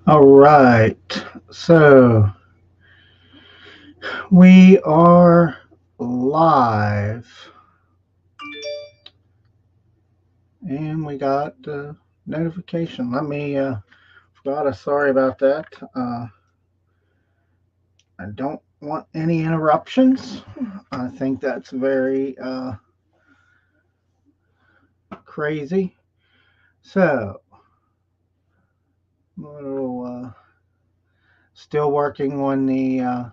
All right. So we are live and we got the notification. Forgot. Sorry about that. I don't want any interruptions. I think that's very crazy. So, little, still working on the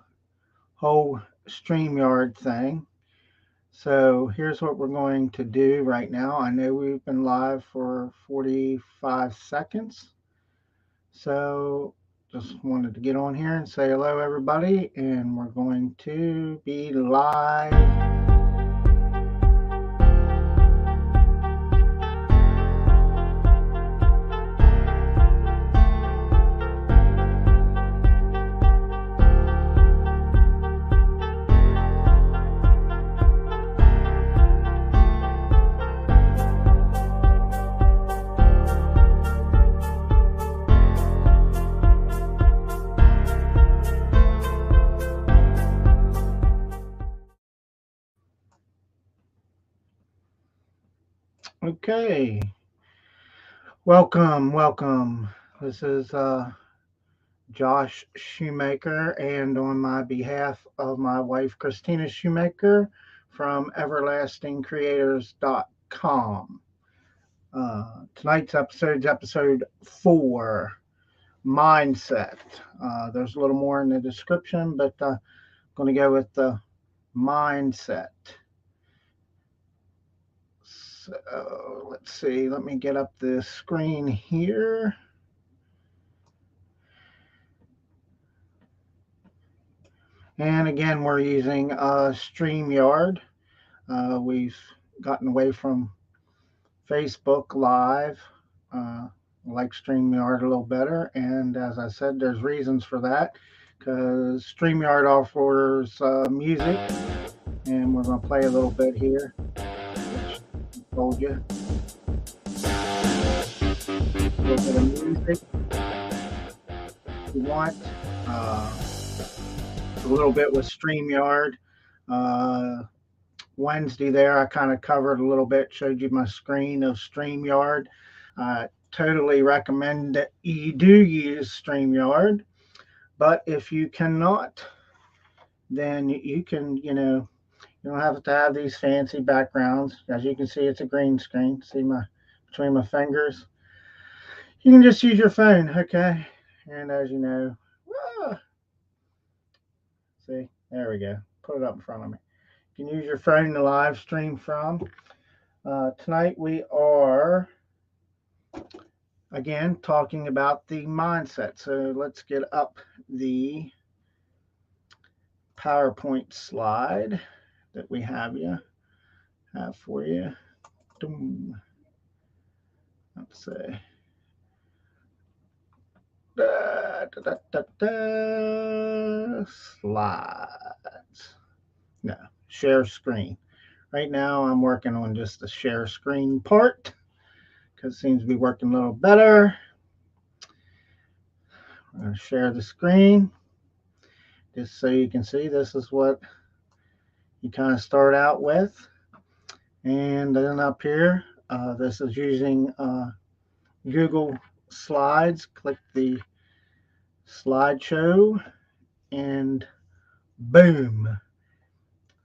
whole StreamYard thing. So here's what we're going to do right now. I know we've been live for 45 seconds. So just wanted to get on here and say hello, everybody. And we're going to be live. Okay. Welcome. This is Josh Shoemaker, and on my behalf of my wife, Christina Shoemaker from everlastingcreators.com. Tonight's episode is episode 4, Mindset. There's a little more in the description, but I'm going to go with the mindset. So let's see, let me get up the screen here. And again, we're using StreamYard. We've gotten away from Facebook Live. Like StreamYard a little better. And as I said, there's reasons for that because StreamYard offers music, and we're going to play a little bit here, which I told you. A little bit of music if you want. A little bit with StreamYard. Uh, Wednesday there, I kind of covered a little bit, showed you my screen of StreamYard. Totally recommend that you do use StreamYard. But if you cannot, then you can, you don't have to have these fancy backgrounds. As you can see, it's a green screen. See my between my fingers. You can just use your phone, okay? And as you know, ah, see, there we go. Put it up in front of me. You can use your phone to live stream from. Tonight we are again talking about the mindset. So let's get up the PowerPoint slide that we have for you. Let's see. Slides. No, share screen. Right now I'm working on just the share screen part because it seems to be working a little better. I'm going to share the screen just so you can see this is what you kind of start out with. And then up here, this is using Google Slides. Click the slideshow and boom,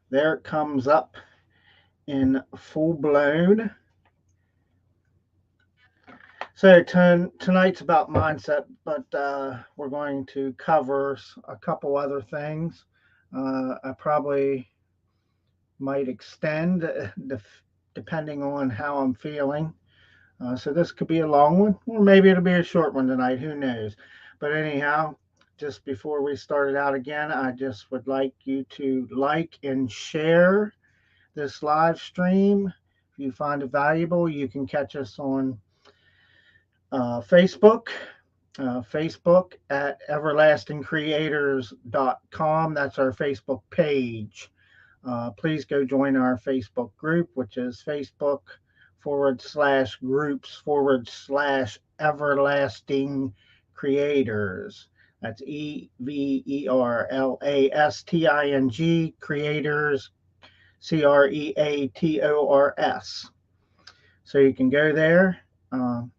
there it comes up in full blown. So tonight's about mindset, but we're going to cover a couple other things. I probably might extend depending on how I'm feeling. So this could be a long one, or maybe it'll be a short one tonight. Who knows? But anyhow, just before we started out again, I just would like you to like and share this live stream. If you find it valuable, you can catch us on Facebook. Facebook at everlastingcreators.com. That's our Facebook page. Please go join our Facebook group, which is Facebook/groups/everlasting Creators. That's EVERLASTING, Creators, CREATORS. So you can go there. Um,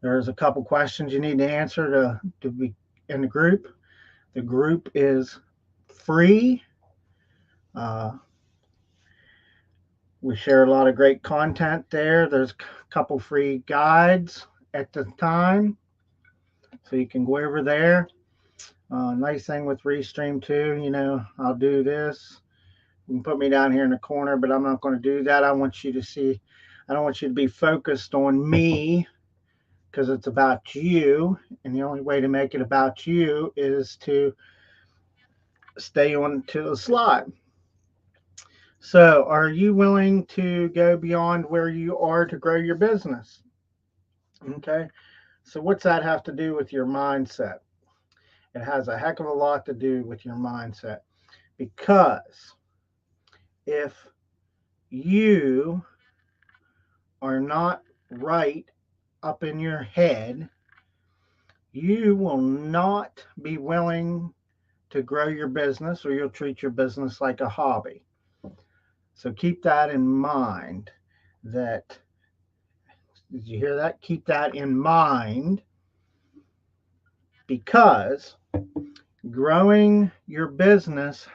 there's a couple questions you need to answer to be in the group. The group is free. Uh, we share a lot of great content there. There's a couple free guides at the time, so you can go over there. Nice thing with Restream too, I'll do this. You can put me down here in the corner, but I'm not going to do that. I want you to see, I don't want you to be focused on me because it's about you. And the only way to make it about you is to stay on to the slide. So, are you willing to go beyond where you are to grow your business? Okay. So, what's that have to do with your mindset? It has a heck of a lot to do with your mindset because if you are not right up in your head, you will not be willing to grow your business, or you'll treat your business like a hobby. So keep that in mind. That, did you hear that? Keep that in mind, because growing your business,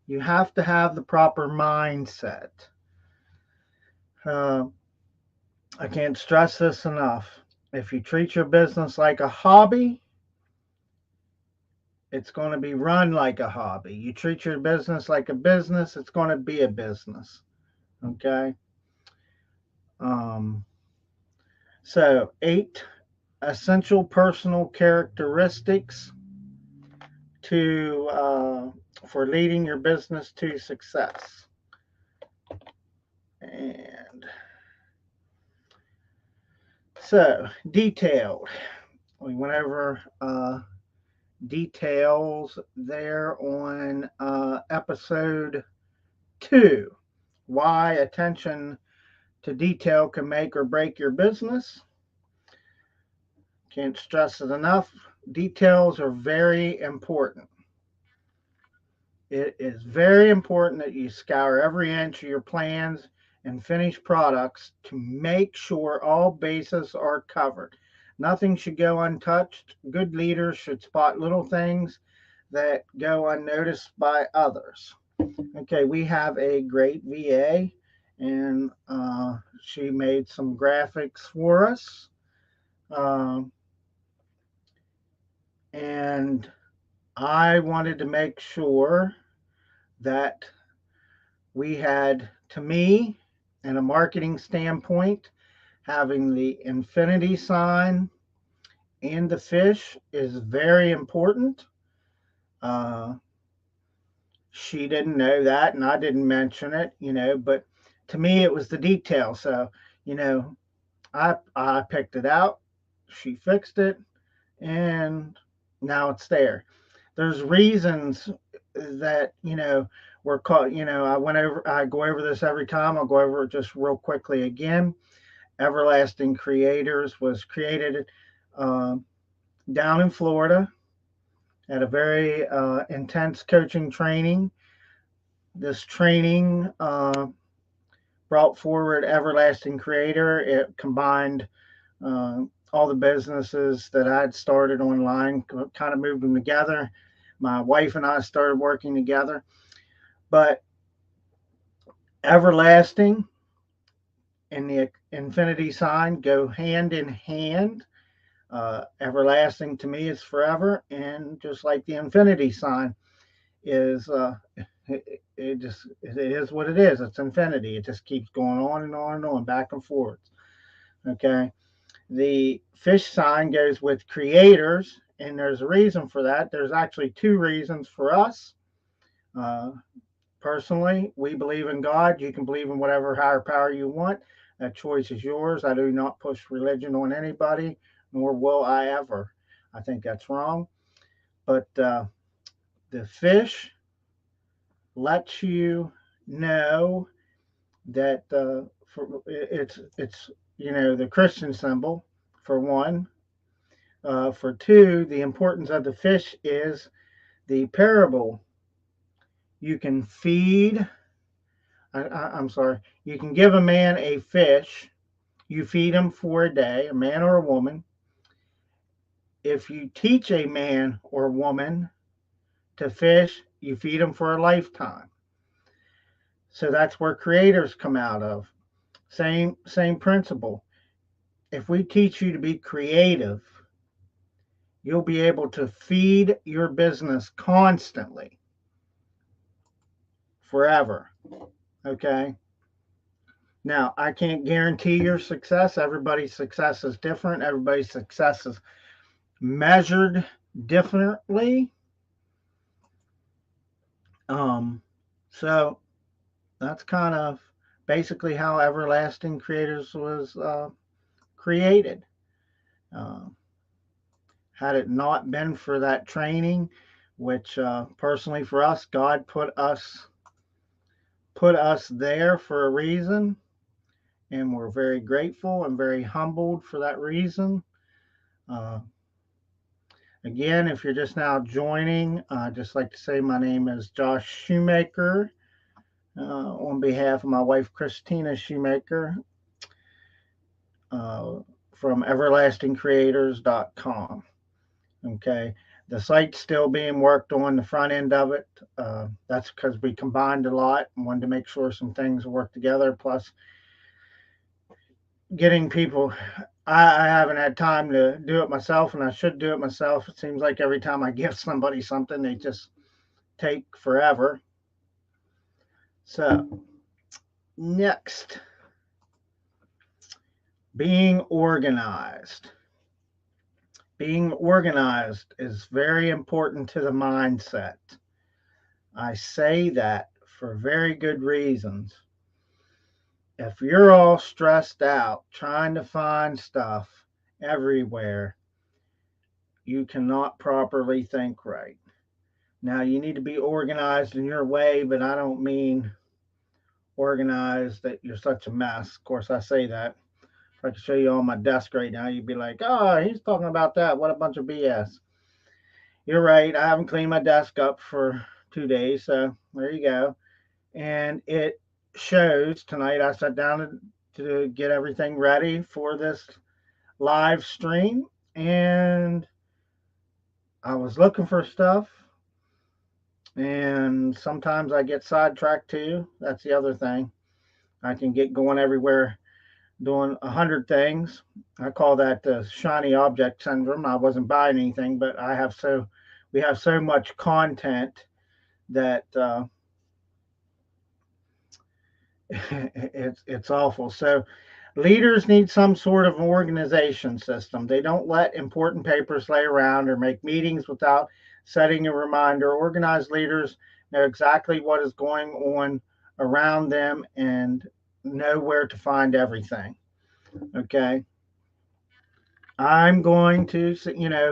you have to have the proper mindset. Uh, I can't stress this enough. If you treat your business like a hobby, it's going to be run like a hobby. You treat your business like a business, it's going to be a business. Okay. Um, so, 8 essential personal characteristics to for leading your business to success. And so, detailed. We went over details there on episode 2. Why attention to detail can make or break your business. Can't stress it enough. Details are very important. It is very important that you scour every inch of your plans and finished products to make sure all bases are covered. Nothing should go untouched. Good leaders should spot little things that go unnoticed by others. Okay, we have a great VA, and she made some graphics for us. Um, and I wanted to make sure that we had, to me, in a marketing standpoint, having the infinity sign and the fish is very important. Uh, she didn't know that, and I didn't mention it, but to me, it was the detail. So, I picked it out, she fixed it, and now it's there. There's reasons that we're called. I go over this every time. I'll go over it just real quickly again. Everlasting Creators was created uh, down in Florida at a very intense coaching training. This training brought forward Everlasting Creator. It combined uh, all the businesses that I'd started online, kind of moved them together. My wife and I started working together. But everlasting and the infinity sign go hand in hand. Everlasting to me is forever, and just like the infinity sign is, it is what it is. It's infinity. It just keeps going on and on and on, back and forth. Okay. The fish sign goes with creators, and there's a reason for that. There's actually 2 reasons for us. Uh, Personally, we believe in God. You can believe in whatever higher power you want. That choice is yours. I do not push religion on anybody, nor will I ever. I think that's wrong. But the fish lets you know that it's the Christian symbol for one. For 2, the importance of the fish is the parable. You can feed, I'm sorry, you can give a man a fish. You feed him for a day, a man or a woman. If you teach a man or woman to fish, you feed them for a lifetime. So that's where creators come out of. Same principle. If we teach you to be creative, you'll be able to feed your business constantly, forever. Okay? Now, I can't guarantee your success. Everybody's success is different. Everybody's success is measured differently. So that's kind of basically how Everlasting Creators was created. Uh, had it not been for that training, which personally for us, God put us there for a reason, and we're very grateful and very humbled for that reason. Uh, Again, if you're just now joining, I'd just like to say my name is Josh Shoemaker. On behalf of my wife, Christina Shoemaker, uh, from everlastingcreators.com. Okay. The site's still being worked on, the front end of it. That's because we combined a lot and wanted to make sure some things work together. Plus, getting people, I haven't had time to do it myself, and I should do it myself. It seems like every time I give somebody something, they just take forever. So, next, being organized. Being organized is very important to the mindset. I say that for very good reasons. If you're all stressed out trying to find stuff everywhere, you cannot properly think right. Now, you need to be organized in your way, but I don't mean organized that you're such a mess. Of course, I say that. If I could show you on my desk right now, you'd be like, oh, he's talking about that. What a bunch of BS. You're right. I haven't cleaned my desk up for 2 days. So there you go. And it shows tonight. I sat down to get everything ready for this live stream, and I was looking for stuff, and sometimes I get sidetracked too. That's the other thing. I can get going everywhere doing 100 things. I call that the shiny object syndrome. I wasn't buying anything, but we have so much content that it's awful. So leaders need some sort of organization system. They don't let important papers lay around or make meetings without setting a reminder. Organized leaders know exactly what is going on around them and know where to find everything. Okay. I'm going to,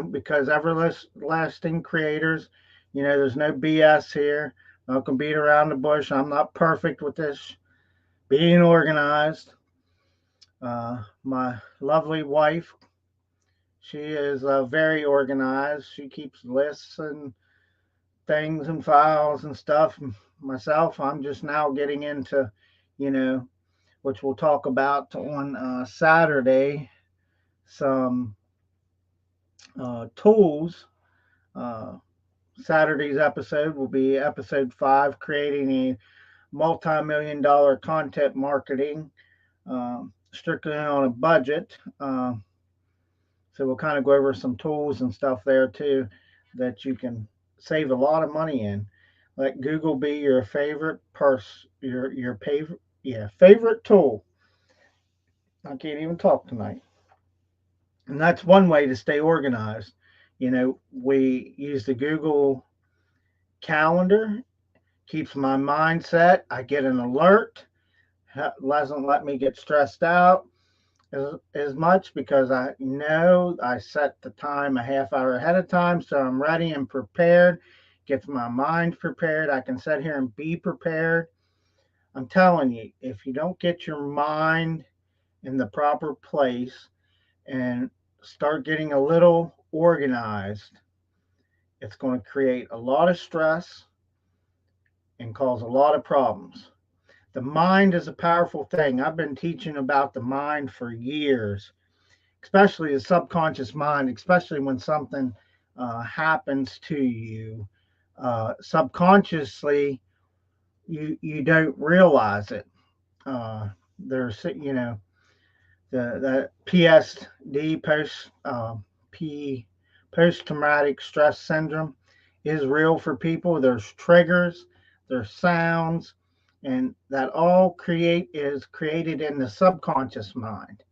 because everlasting creators, there's no BS here. I'm not going to beat around the bush. I'm not perfect with this being organized. My lovely wife, she is very organized. She keeps lists and things and files and stuff. Myself, I'm just now getting into, you know, which we'll talk about on Saturday, some tools. Uh, Saturday's episode will be episode 5, creating a multi-million dollar content marketing, strictly on a budget. So we'll kind of go over some tools and stuff there too that you can save a lot of money in. Let Google be your favorite your favorite tool. I can't even talk tonight. And that's one way to stay organized. We use the Google Calendar, keeps my mindset. I get an alert, doesn't let me get stressed out as much because I know I set the time a half hour ahead of time, so I'm ready and prepared. Gets my mind prepared. I can sit here and be prepared. I'm telling you, if you don't get your mind in the proper place and start getting a little organized, it's going to create a lot of stress and cause a lot of problems. The mind is a powerful thing. I've been teaching about the mind for years, especially the subconscious mind, especially when something happens to you. Subconsciously, you don't realize it. There's, the PSD, P post traumatic stress syndrome, is real for people. There's triggers, there's sounds, and that all is created in the subconscious mind.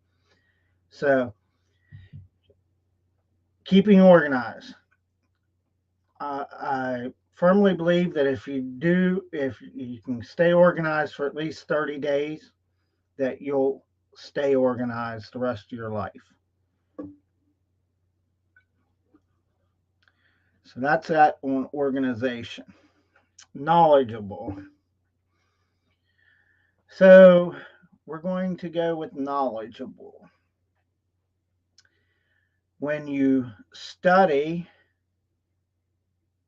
So keeping organized. I firmly believe that if you can stay organized for at least 30 days, that you'll stay organized the rest of your life. So that's that on organization. Knowledgeable. So we're going to go with knowledgeable. When you study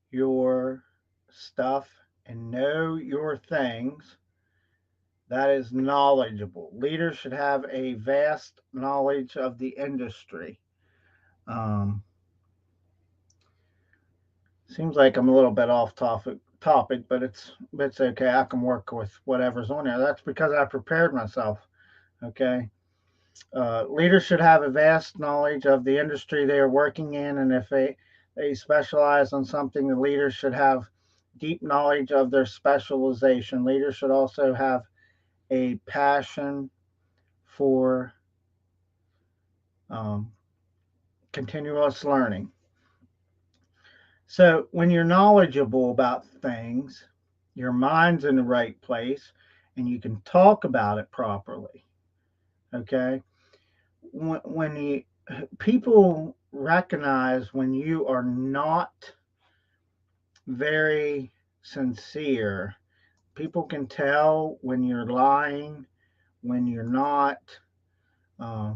your stuff and know your things, that is knowledgeable. Leaders should have a vast knowledge of the industry. Um, Seems like I'm a little bit off topic, but it's okay. I can work with whatever's on there. That's because I prepared myself. Okay. Leaders should have a vast knowledge of the industry they are working in, and if they specialize on something, the leaders should have deep knowledge of their specialization. Leaders should also have a passion for um, continuous learning. So when you're knowledgeable about things, your mind's in the right place, and you can talk about it properly. Okay. When you people recognize when you are not very sincere. People can tell when you're lying, when you're not. Uh,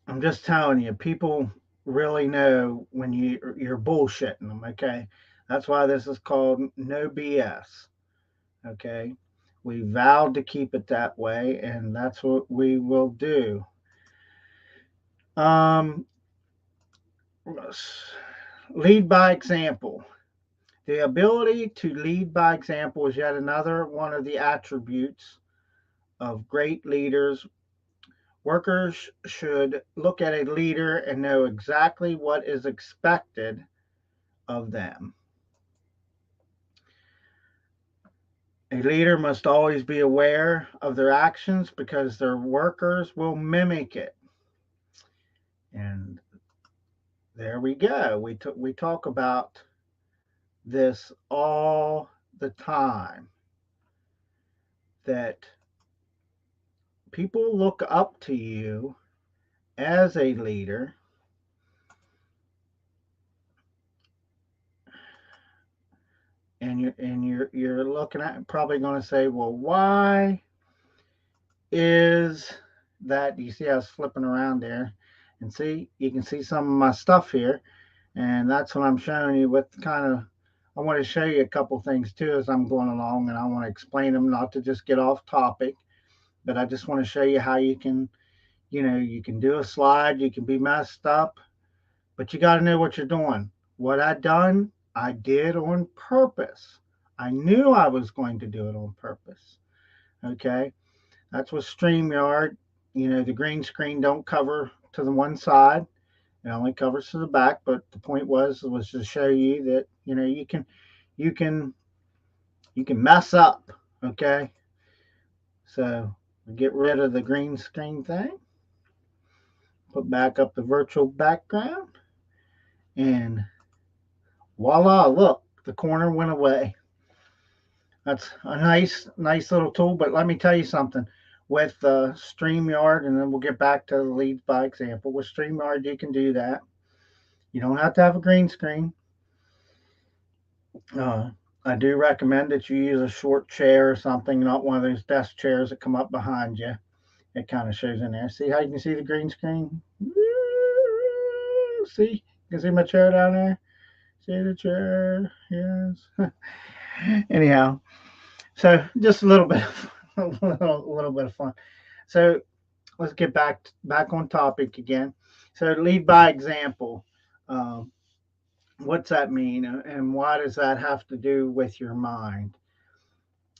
I'm just telling you, people really know when you're bullshitting them. Okay, that's why this is called no BS. Okay, we vowed to keep it that way, and that's what we will do. Um, Lead by example. The ability to lead by example is yet another one of the attributes of great leaders. Workers should look at a leader and know exactly what is expected of them. A leader must always be aware of their actions because their workers will mimic it. And there we go. We talk about this all the time, that people look up to you as a leader, and you're looking at probably going to say, well, why is that? You see I was flipping around there, and see, you can see some of my stuff here, and that's what I'm showing you. With kind of, I want to show you a couple things too as I'm going along, and I want to explain them, not to just get off topic, but I just want to show you how you can, you can do a slide, you can be messed up, but you got to know what you're doing. What I did on purpose. I knew I was going to do it on purpose. Okay. That's what StreamYard, the green screen don't cover to the one side. It only covers to the back. But the point was to show you that, you can, you can mess up. Okay. So get rid of the green screen thing, put back up the virtual background, and voila, look, the corner went away. That's a nice little tool. But let me tell you something. With StreamYard, and then we'll get back to the leads by example. With StreamYard, you can do that. You don't have to have a green screen. Uh, I do recommend that you use a short chair or something, not one of those desk chairs that come up behind you. It kind of shows in there. See how you can see the green screen? See? You can see my chair down there? See the chair? Yes. Anyhow, so just a little bit of, a little bit of fun. So let's get back on topic again. So lead by example. Um, what's that mean, and why does that have to do with your mind?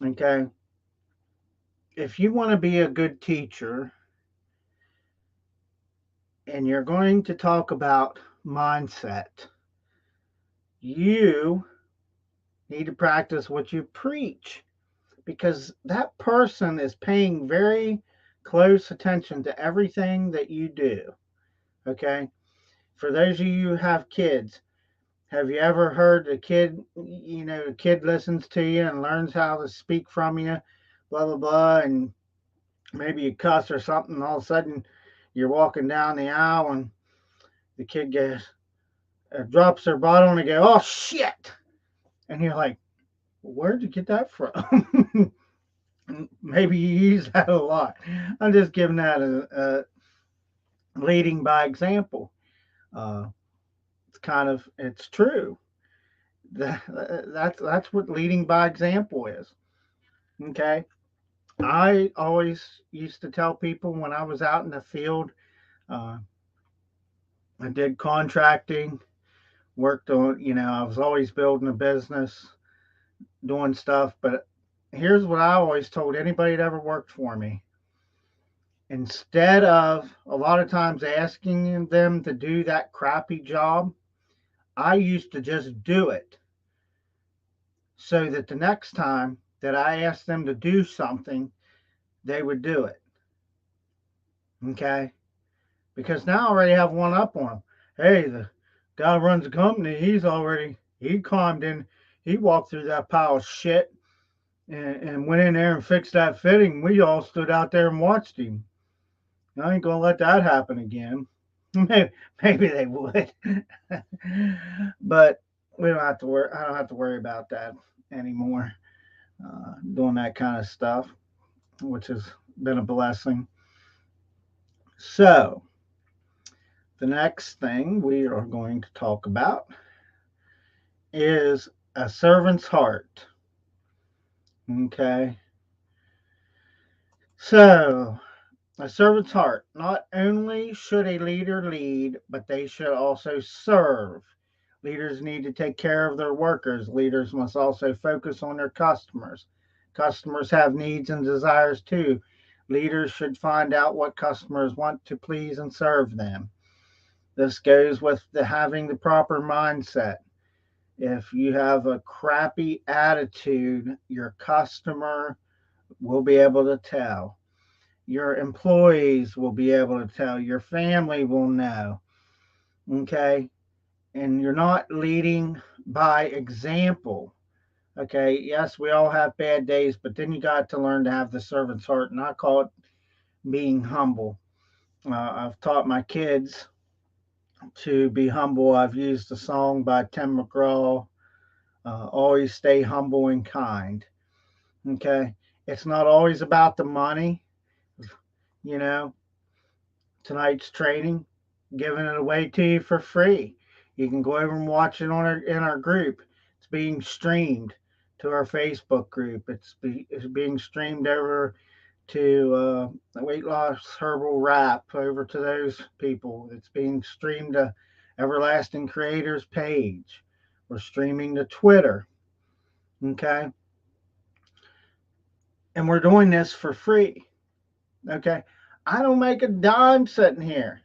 Okay, if you want to be a good teacher and you're going to talk about mindset, you need to practice what you preach, because that person is paying very close attention to everything that you do. Okay, for those of you who have kids, have you ever heard a kid, a kid listens to you and learns how to speak from you, blah, blah, blah, and maybe you cuss or something, and all of a sudden you're walking down the aisle and the kid drops their bottle and they go, oh shit. And you're like, where'd you get that from? Maybe you use that a lot. I'm just giving that a leading by example. Uh, it's true. That's what leading by example is. Okay. I always used to tell people when I was out in the field, uh, I did contracting, worked on, I was always building a business, doing stuff. But here's what I always told anybody that ever worked for me: instead of a lot of times asking them to do that crappy job, I used to just do it so that the next time that I asked them to do something, they would do it. Okay. Because now I already have one up on him. Hey, the guy who runs the company, he climbed in, he walked through that pile of shit and went in there and fixed that fitting. We all stood out there and watched him. I ain't gonna let that happen again. Maybe they would, but we don't have to worry. I don't have to worry about that anymore. Doing that kind of stuff, which has been a blessing. So the next thing we are going to talk about is a servant's heart. Okay. So, a servant's heart. Not only should a leader lead, but they should also serve. Leaders need to take care of their workers. Leaders must also focus on their customers. Customers have needs and desires too. Leaders should find out what customers want to please and serve them. This goes with having the proper mindset. If you have a crappy attitude, your customer will be able to tell. Your employees will be able to tell. Your family will know. Okay. And you're not leading by example. Okay. Yes, we all have bad days, but then you got to learn to have the servant's heart. And I call it being humble. I've taught my kids to be humble. I've used a song by Tim McGraw, always stay humble and kind. Okay. It's not always about the money. You know, tonight's training, giving it away to you for free. You can go over and watch it in our group. It's being streamed to our Facebook group. It's being streamed over to Weight Loss Herbal Wrap, over to those people. It's being streamed to Everlasting Creators page. We're streaming to Twitter. Okay. And we're doing this for free. Okay. I don't make a dime sitting here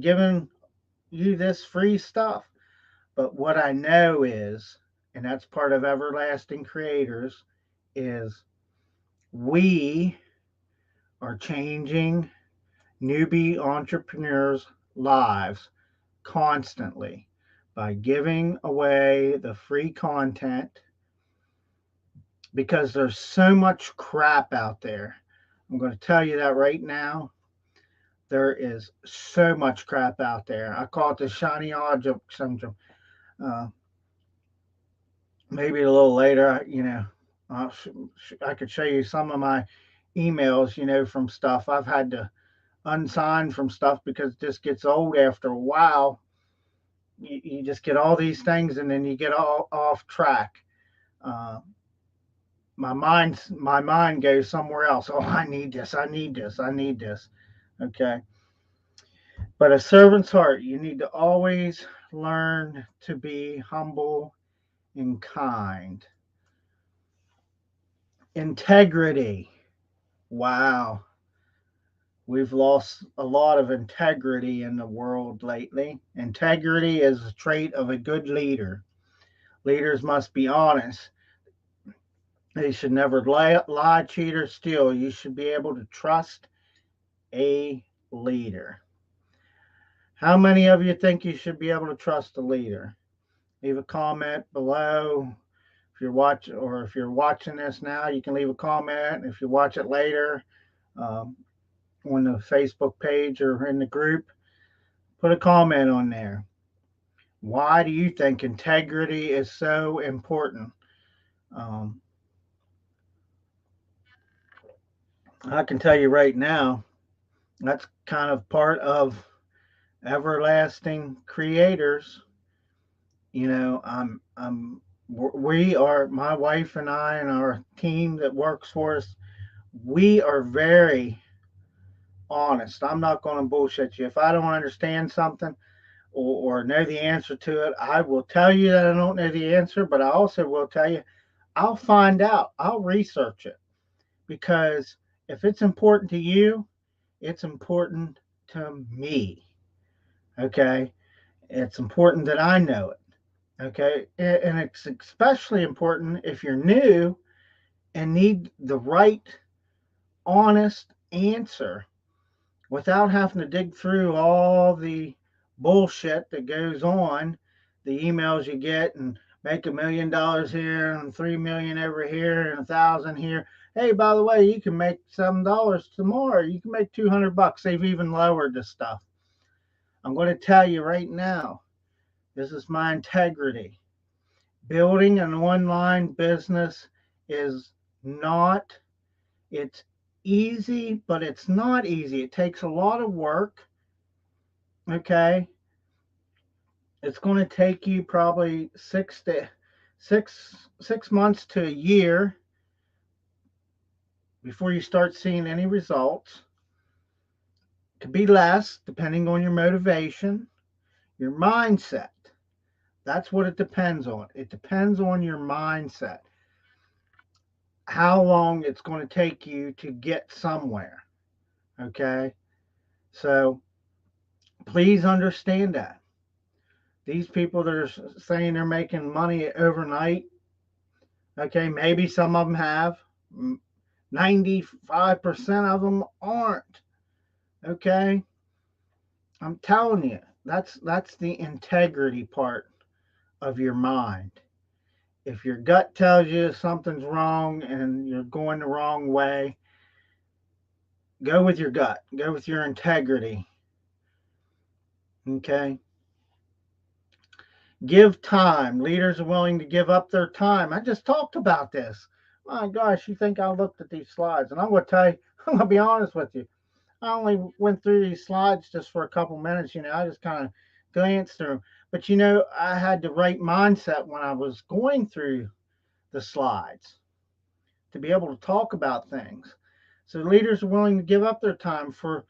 giving you this free stuff. But what I know is, and that's part of Everlasting Creators, is we are changing newbie entrepreneurs' lives constantly by giving away the free content, because there's so much crap out there. I'm going to tell you that right now. There is so much crap out there. I call it the shiny object syndrome. Uh, Maybe a little later, I could show you some of my emails, from stuff. I've had to unsign from stuff because it just gets old after a while. You just get all these things and then you get all off track. Uh, my mind goes somewhere else. Oh, I need this. I need this. I need this. Okay. But a servant's heart, you need to always learn to be humble and kind. Integrity. Wow. We've lost a lot of integrity in the world lately. Integrity is a trait of a good leader. Leaders must be honest. They should never lie, cheat, or steal. You should be able to trust a leader. How many of you think you should be able to trust a leader? Leave a comment below. If you're watching this now, you can leave a comment. If you watch it later, um, on the Facebook page or in the group, put a comment on there. Why do you think integrity is so important? Um, I can tell you right now, that's kind of part of everlasting creators. We are, my wife and I and our team that works for us, we are very honest. I'm not going to bullshit you. If I don't understand something or know the answer to it, I will tell you that I don't know the answer, but I also will tell you I'll find out. I'll research it because if it's important to you, it's important to me. Okay. It's important that I know it. Okay. And it's especially important if you're new and need the right, honest answer without having to dig through all the bullshit that goes on, the emails you get and make $1 million here and 3 million over here and 1,000 here. Hey, by the way, you can make $7 tomorrow. You can make $200. They've even lowered the stuff. I'm going to tell you right now, this is my integrity. Building an online business is not, it's easy, but it's not easy. It takes a lot of work. Okay. It's going to take you probably 6 months to a year before you start seeing any results. It could be less depending on your motivation, your mindset. That's what it depends on. It depends on your mindset. How long it's going to take you to get somewhere. Okay. So please understand that. These people that are saying they're making money overnight, okay, maybe some of them have. 95% of them aren't. Okay? I'm telling you, that's the integrity part of your mind. If your gut tells you something's wrong and you're going the wrong way, go with your gut. Go with your integrity. Okay? Give time. Leaders are willing to give up their time. I just talked about this. My gosh, you think I looked at these slides? And I'm going to tell you, I'm going to be honest with you. I only went through these slides just for a couple minutes. I just kind of glanced through. But I had the right mindset when I was going through the slides to be able to talk about things. So leaders are willing to give up their time for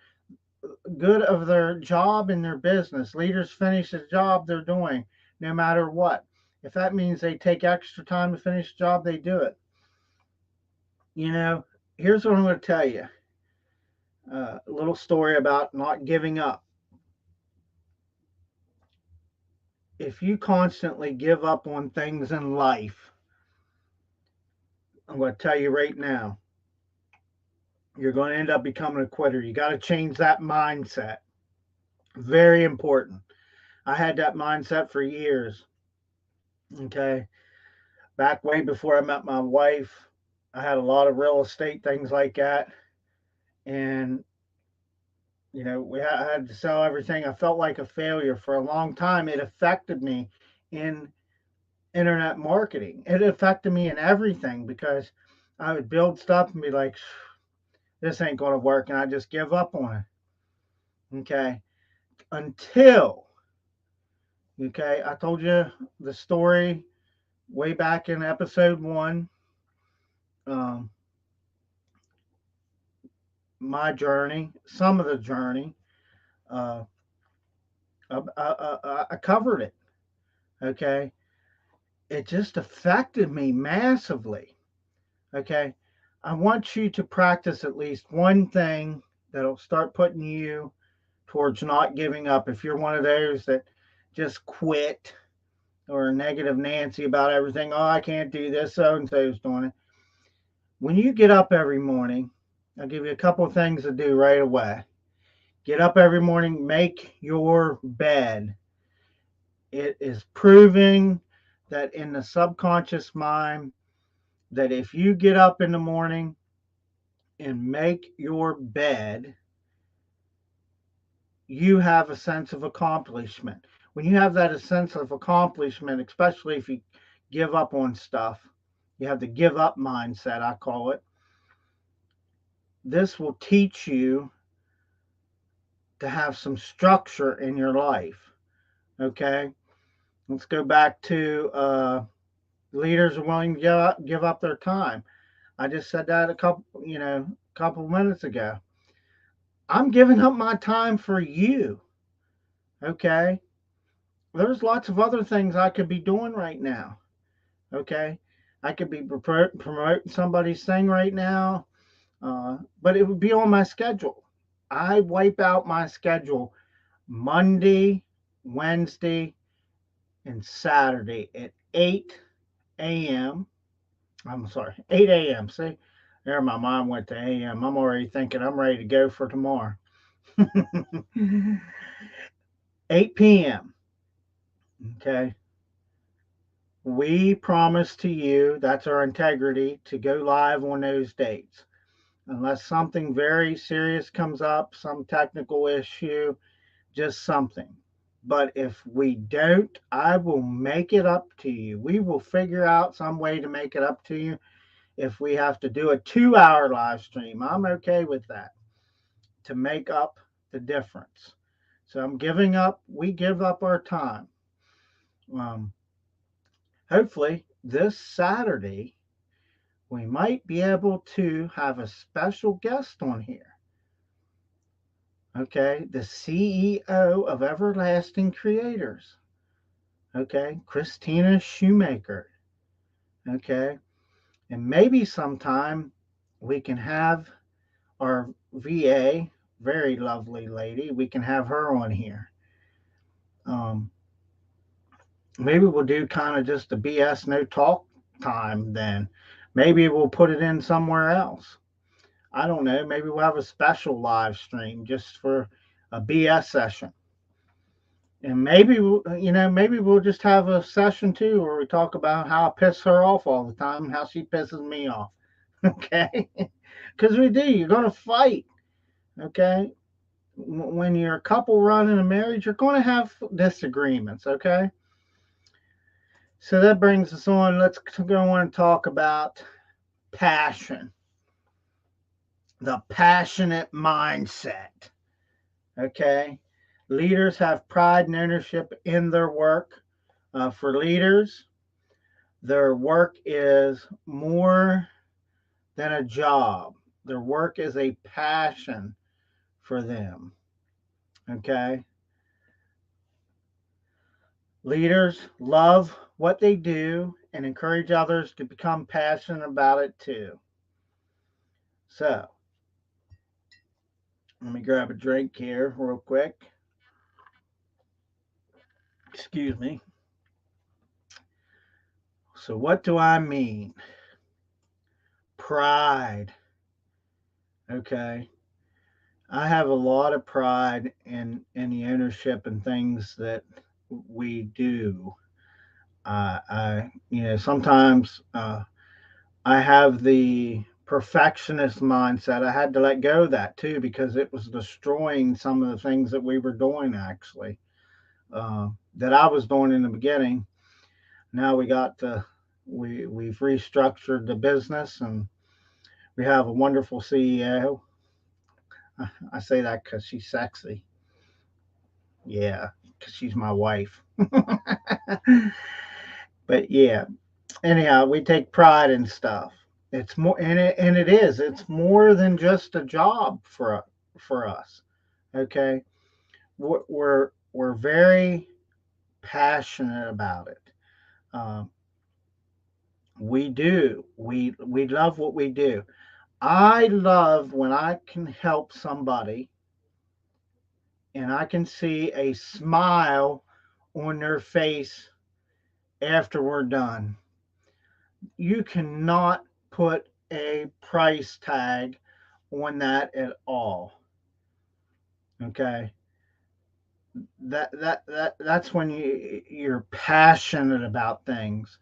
good of their job and their business. Leaders finish the job they're doing no matter what. If that means they take extra time to finish the job, they do it. Here's what I'm going to tell you. A little story about not giving up. If you constantly give up on things in life, I'm going to tell you right now, you're going to end up becoming a quitter. You got to change that mindset. Very important. I had that mindset for years. Okay. Back way before I met my wife, I had a lot of real estate, things like that. And, I had to sell everything. I felt like a failure for a long time. It affected me in internet marketing. It affected me in everything because I would build stuff and be like, this ain't going to work, and I just give up on it. Okay. Until, okay, I told you the story way back in episode one, um, my journey, some of the journey. Uh, I covered it. Okay. It just affected me massively. Okay. I want you to practice at least one thing that'll start putting you towards not giving up. If you're one of those that just quit or negative Nancy about everything, oh, I can't do this, so and so's doing it. When you get up every morning, I'll give you a couple of things to do right away. Get up every morning, make your bed. It is proving that in the subconscious mind, that if you get up in the morning and make your bed, you have a sense of accomplishment. When you have that a sense of accomplishment, especially if you give up on stuff, you have the give up mindset, I call it. This will teach you to have some structure in your life. Okay, let's go back to leaders are willing to give up their time. I just said that a couple minutes ago. I'm giving up my time for you. Okay, there's lots of other things I could be doing right now. Okay, I could be promoting somebody's thing right now, but it would be on my schedule. I wipe out my schedule Monday, Wednesday, and Saturday at 8 a.m. I'm sorry, 8 a.m. See, there my mind went to a.m. I'm already thinking I'm ready to go for tomorrow. 8 p.m. Okay. We promise to you, that's our integrity, to go live on those dates. Unless something very serious comes up, some technical issue, just something. But if we don't, I will make it up to you. We will figure out some way to make it up to you. If we have to do a 2 hour live stream, I'm okay with that to make up the difference. So we give up our time. Um, Hopefully, this Saturday, we might be able to have a special guest on here. Okay, the CEO of Everlasting Creators. Okay, Christina Shoemaker. Okay, and maybe sometime we can have our VA, very lovely lady, we can have her on here. Um, Maybe we'll do kind of just a BS no talk time then. Maybe we'll put it in somewhere else. I don't know. Maybe we'll have a special live stream just for a BS session. And maybe we'll just have a session too where we talk about how I piss her off all the time and how she pisses me off. Okay? Because we do. You're going to fight. Okay? When you're a couple running a marriage, you're going to have disagreements. Okay? So that brings us on. Let's go on and talk about passion, the passionate mindset. Okay. Leaders have pride and ownership in their work. For leaders, their work is more than a job, their work is a passion for them. Okay. Leaders love what they do and encourage others to become passionate about it too. So, let me grab a drink here real quick. Excuse me. So, what do I mean? Pride. Okay. I have a lot of pride in the ownership and things that we do. Sometimes I have the perfectionist mindset. I had to let go of that too because it was destroying some of the things that we were doing actually, that I was doing in the beginning. Now we've restructured the business and we have a wonderful CEO. I say that because she's sexy. Yeah, because she's my wife. But yeah, anyhow, we take pride in stuff. It's more, and it is. It's more than just a job for us. Okay, we're very passionate about it. Um, we do. We love what we do. I love when I can help somebody and I can see a smile on their face after we're done. You cannot put a price tag on that at all. Okay. That's when you're passionate about things,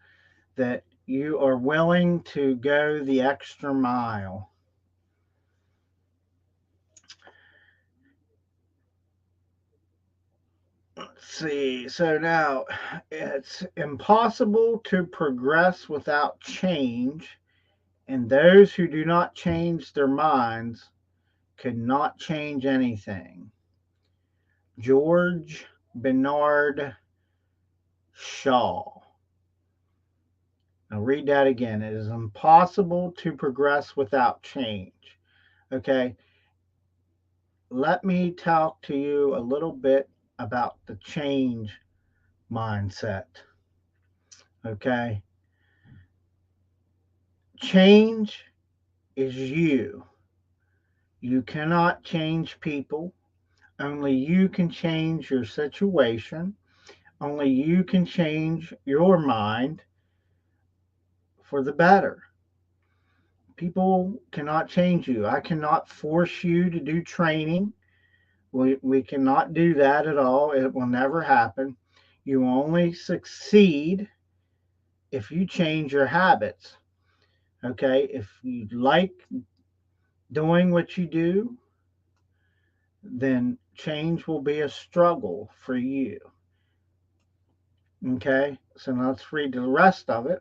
that you are willing to go the extra mile. Let's see. So now it's impossible to progress without change, and those who do not change their minds could not change anything. George Bernard Shaw. Now read that again. It is impossible to progress without change. Okay, let me talk to you a little bit about the change mindset. Okay, change is you. You cannot change people. Only you can change your situation. Only you can change your mind for the better. People cannot change you. I cannot force you to do training. We cannot do that at all. It will never happen. You only succeed if you change your habits. Okay. If you like doing what you do, then change will be a struggle for you. Okay. So now let's read the rest of it.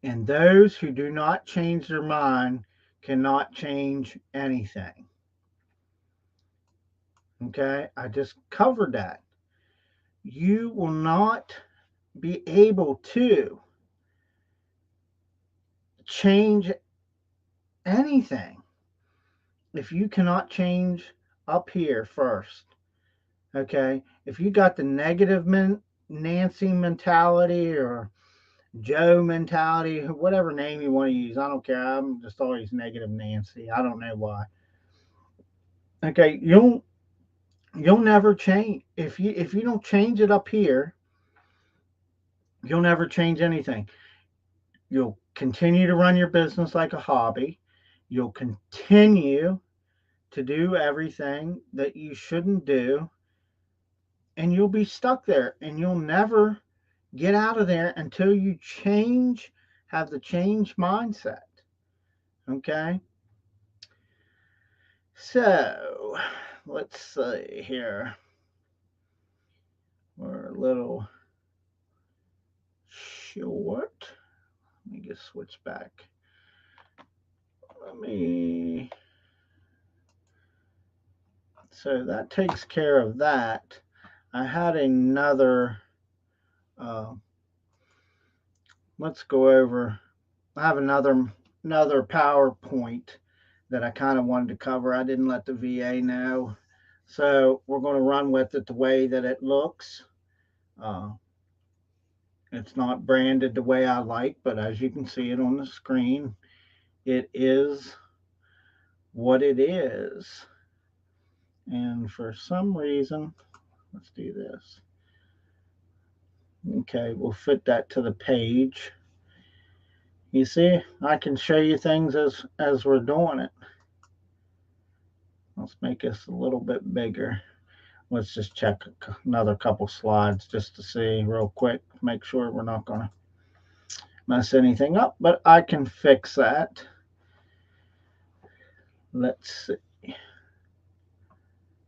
And those who do not change their mind cannot change anything. Okay. I just covered that. You will not be able to change anything if you cannot change up here first. Okay, if you got the negative Nancy mentality or Joe mentality, whatever name you want to use, I don't care. I'm just always negative Nancy. I don't know why. Okay, you'll never change if you don't change it up here. You'll never change anything. You'll continue to run your business like a hobby. You'll continue to do everything that you shouldn't do, and you'll be stuck there and you'll never get out of there until you change, have the change mindset. Okay, so let's see here. We're a little short. Let me just switch back. Let me, so that takes care of that. I had another, uh, let's go over, I have another PowerPoint that I kind of wanted to cover. I didn't let the VA know. So we're going to run with it the way that it looks. Uh, it's not branded the way I like, but as you can see it on the screen, it is what it is. And for some reason, let's do this. Okay, we'll fit that to the page. You see, I can show you things as we're doing it. Let's make this a little bit bigger. Let's just check another couple slides just to see real quick, make sure we're not going to mess anything up, but I can fix that. Let's see.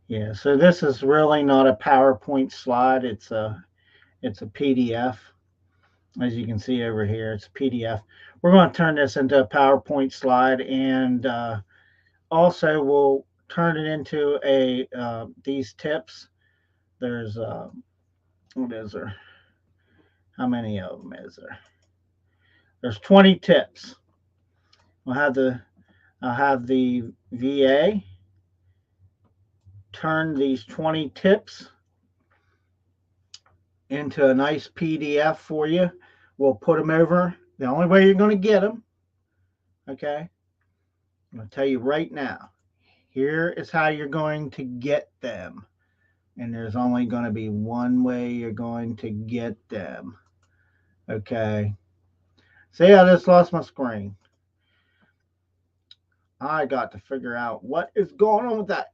Yeah, so this is really not a PowerPoint slide. It's a PDF. As you can see over here, it's a PDF. We're going to turn this into a PowerPoint slide, and also will turn it into a these tips. There's what is there? How many of them is there? There's 20 tips. We'll have the I'll have the VA turn these 20 tips into a nice PDF for you. We'll put them over. The only way you're going to get them, okay? I'm going to tell you right now. Here is how you're going to get them. And there's only going to be one way you're going to get them. Okay. See, I just lost my screen. I got to figure out what is going on with that.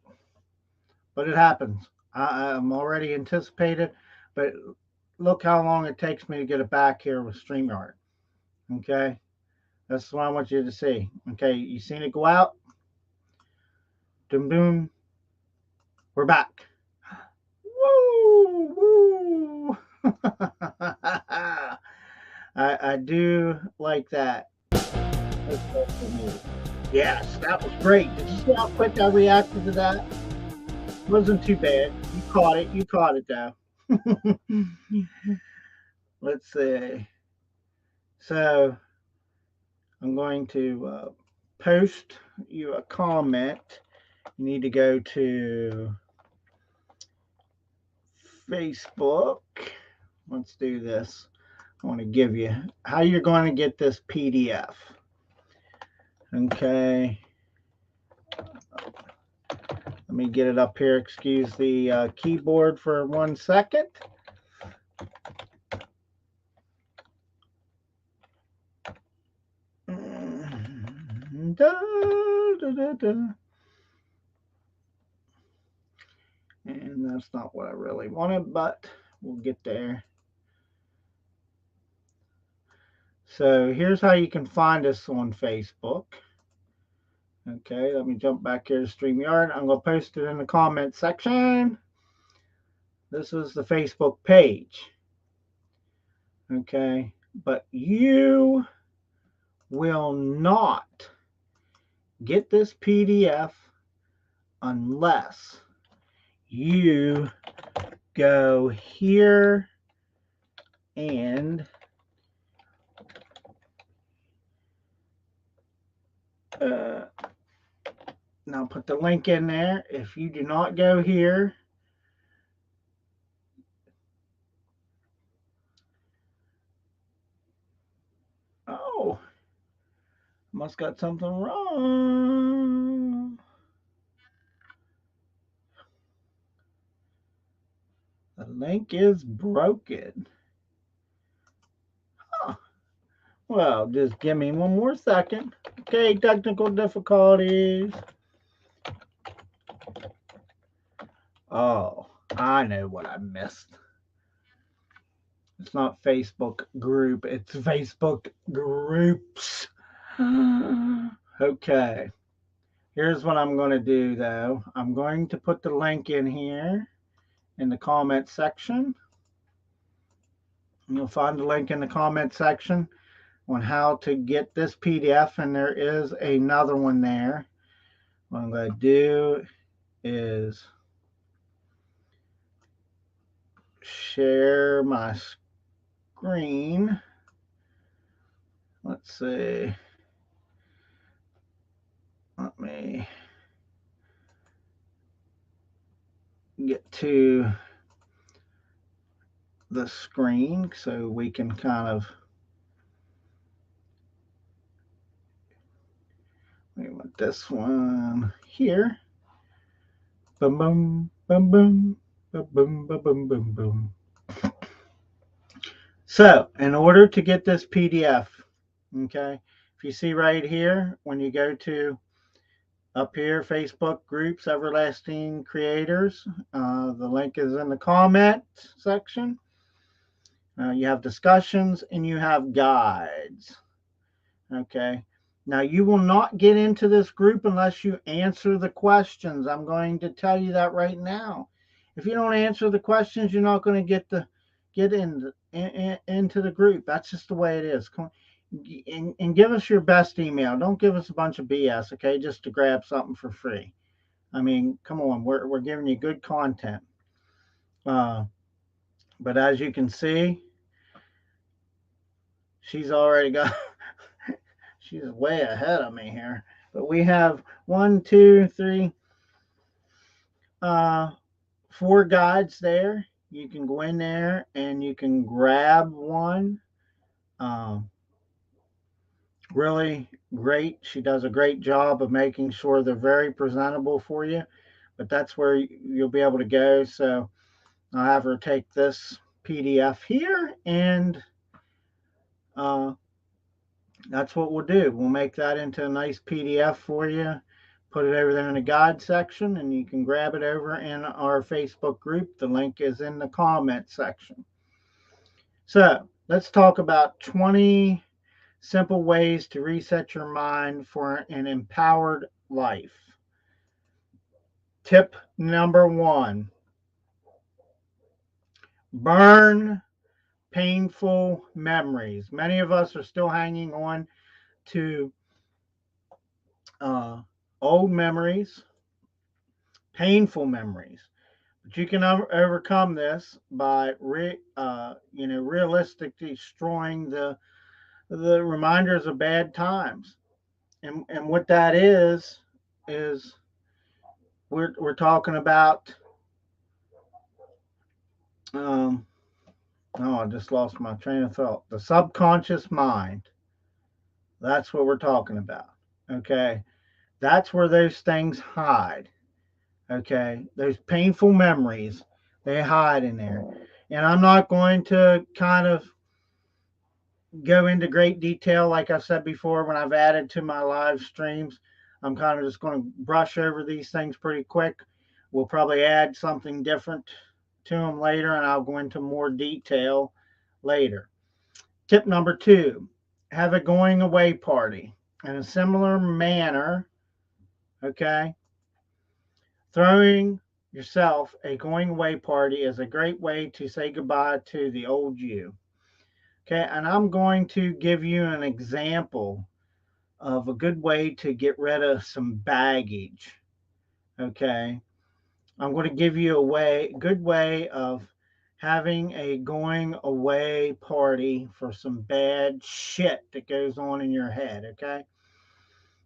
But it happens. I'm already anticipated. But look how long it takes me to get it back here with StreamYard. Okay. That's what I want you to see. Okay. You seen it go out? Boom, boom. We're back. Woo! Woo! I do like that. Yes, that was great. Did you see how quick I reacted to that? Wasn't too bad. You caught it. You caught it though. Let's see. So I'm going to post you a comment. You need to go to Facebook. Let's do this. I want to give you how you're going to get this PDF. Okay. Let me get it up here. Excuse the keyboard for 1 second. Da, da, da, da. And that's not what I really wanted, but we'll get there. So here's how you can find us on Facebook. Okay, let me jump back here to StreamYard. I'm going to post it in the comment section. This is the Facebook page. Okay, but you will not get this PDF unless you go here and now put the link in there. If you do not go here, oh, must got something wrong. The link is broken. Huh. Well, just give me 1 more second. Okay, technical difficulties. Oh, I know what I missed. It's not Facebook group, it's Facebook groups. Okay. Here's what I'm going to do, though. I'm going to put the link in here in the comment section. You'll find the link in the comment section on how to get this PDF, and there is another one there. What I'm going to do is share my screen. Let's see. Let me get to the screen so we can kind of, we want this one here. Boom, boom, boom, boom, boom, boom, boom, boom, boom, boom. So, in order to get this PDF, okay, if you see right here, when you go to up here, Facebook groups, Everlasting Creators, the link is in the comment section. You have discussions and you have guides. Okay. Now, you will not get into this group unless you answer the questions. I'm going to tell you that right now. If you don't answer the questions, you're not going to get into the group. That's just the way it is. and give us your best email. Don't give us a bunch of BS, okay? Just to grab something for free. I mean, come on, we're giving you good content. Uh, but as you can see, she's already got, she's way ahead of me here. But we have one, two, three, uh, four guides there. You can go in there and you can grab one. Um, really great. She does a great job of making sure they're very presentable for you. But that's where you'll be able to go. So I'll have her take this PDF here, and uh, that's what we'll do. We'll make that into a nice PDF for you, put it over there in the guide section, and you can grab it over in our Facebook group. The link is in the comment section. So let's talk about 20 simple ways to reset your mind for an empowered life. Tip number 1, burn painful memories. Many of us are still hanging on to uh, old memories, painful memories. But you can overcome this by realistically destroying the reminders of bad times. And what that is we're talking about. Um, oh, I just lost my train of thought. The subconscious mind. That's what we're talking about. Okay, that's where those things hide. Okay, those painful memories, they hide in there. And I'm not going to kind of go into great detail like I said before when I've added to my live streams. I'm kind of just going to brush over these things pretty quick. We'll probably add something different to them later, and I'll go into more detail later. Tip number 2, have a going away party in a similar manner. Okay, throwing yourself a going away party is a great way to say goodbye to the old you. Okay, and I'm going to give you an example of a good way to get rid of some baggage. Okay, I'm going to give you good way of having a going away party for some bad shit that goes on in your head. Okay,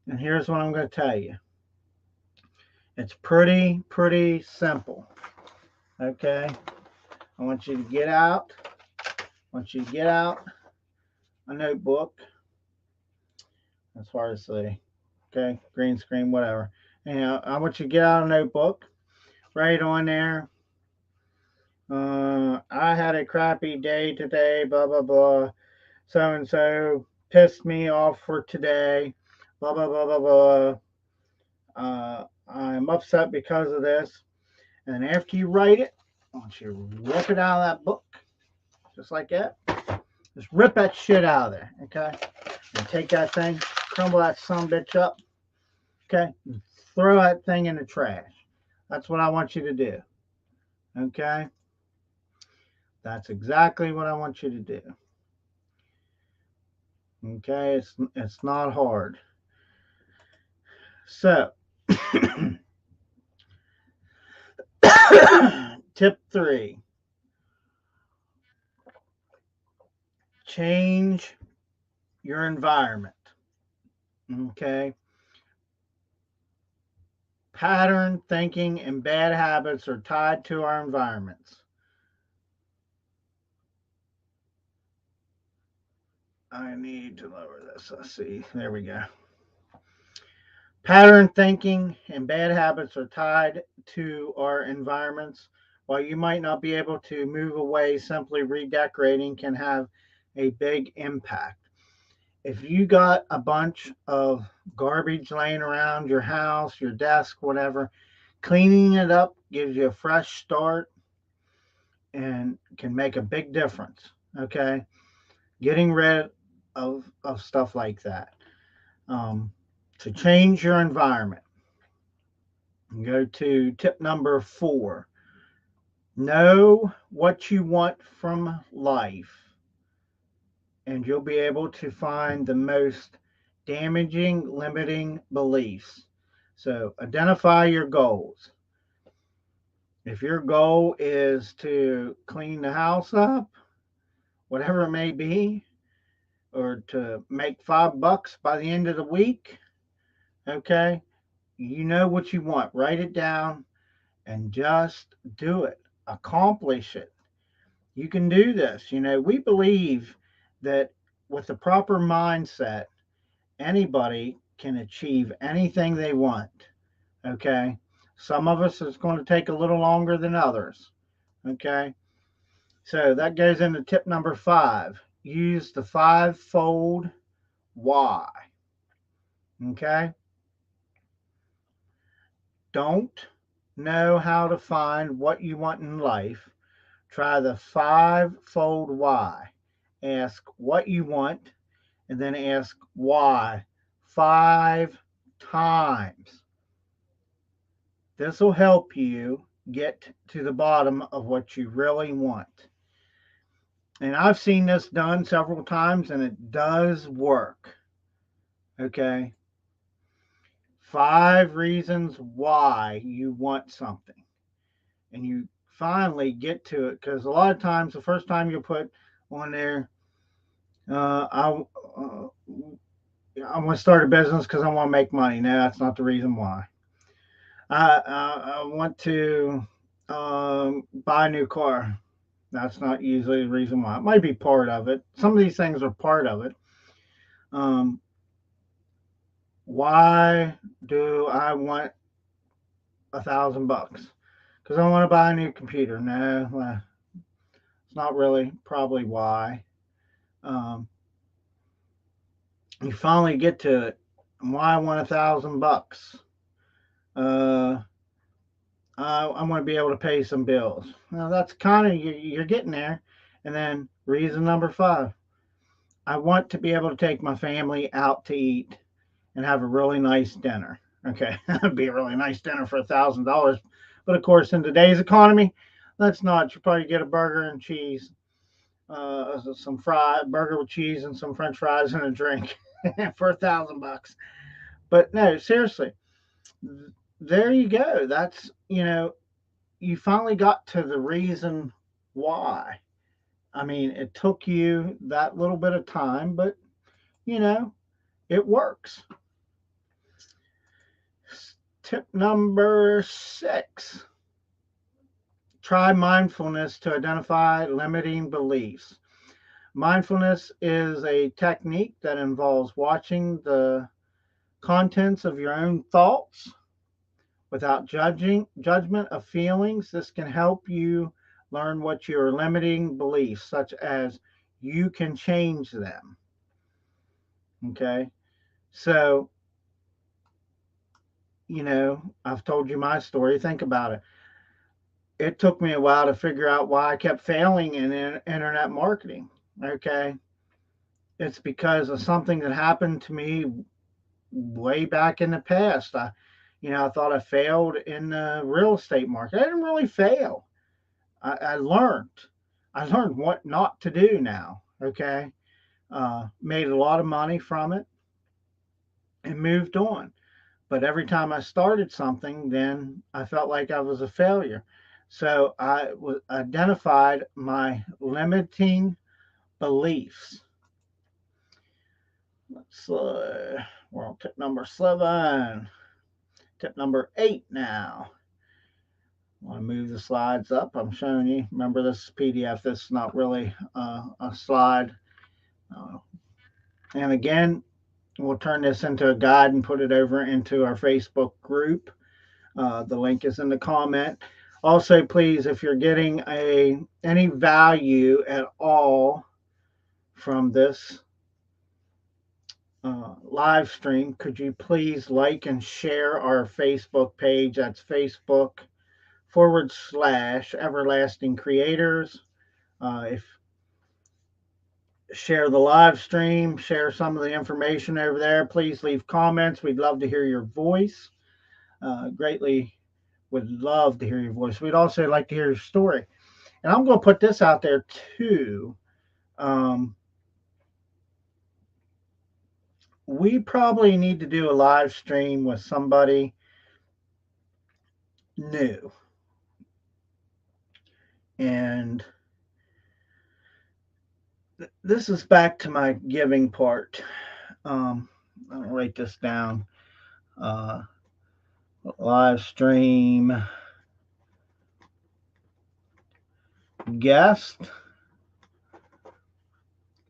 and here's what I'm going to tell you. It's pretty simple. Okay, I want you to get out. I want you to get out a notebook, as far as the green screen, whatever. And I want you to get out a notebook, write on there. I had a crappy day today. Blah blah blah. So and so pissed me off for today. Blah blah blah blah blah. I'm upset because of this. And after you write it, I want you to rip it out of that book, just like that. Just rip that shit out of there, okay? And take that thing, crumble that son bitch up, okay? And throw that thing in the trash. That's what I want you to do, okay? That's exactly what I want you to do. Okay, it's not hard. So, tip 3, change your environment. Okay, pattern thinking and bad habits are tied to our environments. I need to lower this. Let's see. There we go. Pattern thinking and bad habits are tied to our environments. While you might not be able to move away, simply redecorating can have a big impact. If you got a bunch of garbage laying around your house, your desk, whatever, cleaning it up gives you a fresh start and can make a big difference. Okay, getting rid of stuff like that. To change your environment, go to tip number 4. Know what you want from life and you'll be able to find the most damaging, limiting beliefs. So identify your goals. If your goal is to clean the house up, whatever it may be, or to make $5 by the end of the week, okay, you know what you want. Write it down and just do it. Accomplish it. You can do this. We believe that with the proper mindset, anybody can achieve anything they want. Okay. Some of us it's going to take a little longer than others. Okay. So that goes into tip number 5. Use the fivefold why. Okay. Don't know how to find what you want in life. Try the fivefold why. Ask what you want and then ask why 5 times. This will help you get to the bottom of what you really want. And I've seen this done several times and it does work. Okay. 5 reasons why you want something. And you finally get to it because a lot of times the first time you put on there, I want to start a business because I want to make money. No, that's not the reason why. I want to buy a new car. That's not usually the reason why. It might be part of it. Some of these things are part of it. Um, why do I want $1,000? Because I want to buy a new computer. No, well, it's not really probably why. Um, you finally get to it. Why I want $1,000? Uh, I want to be able to pay some bills. Well, that's kind of you're getting there. And then reason number 5, I want to be able to take my family out to eat and have a really nice dinner. Okay, that'd be a really nice dinner for $1,000. But of course, in today's economy, that's not. You probably get a burger and cheese, some fried burger with cheese and some French fries and a drink for $1,000. But no, seriously, there you go. That's you finally got to the reason why. I mean, it took you that little bit of time, but you know, it works. Tip number 6, try mindfulness to identify limiting beliefs. Mindfulness is a technique that involves watching the contents of your own thoughts without judgment of feelings. This can help you learn what your limiting beliefs, such as you can change them. Okay. So, I've told you my story. Think about it. It took me a while to figure out why I kept failing in internet marketing. Okay. It's because of something that happened to me way back in the past. I thought I failed in the real estate market. I didn't really fail. I learned. I learned what not to do now. Okay. Made a lot of money from it and moved on. But every time I started something, then I felt like I was a failure. So I identified my limiting beliefs. Let's we're on tip number 7. Tip number 8 now. I want to move the slides up. I'm showing you. Remember, this is PDF. This is not really a slide. Uh, and again, we'll turn this into a guide and put it over into our Facebook group. The link is in the comment. Also, please, if you're getting any value at all from this live stream, could you please like and share our Facebook page? That's Facebook.com/Everlasting Creators. If share the live stream, share some of the information over there. Please leave comments. We'd love to hear your voice. Greatly would love to hear your voice. We'd also like to hear your story. And I'm going to put this out there too. we probably need to do a live stream with somebody new. And this is back to my giving part. I'll write this down. Uh, Live stream guest,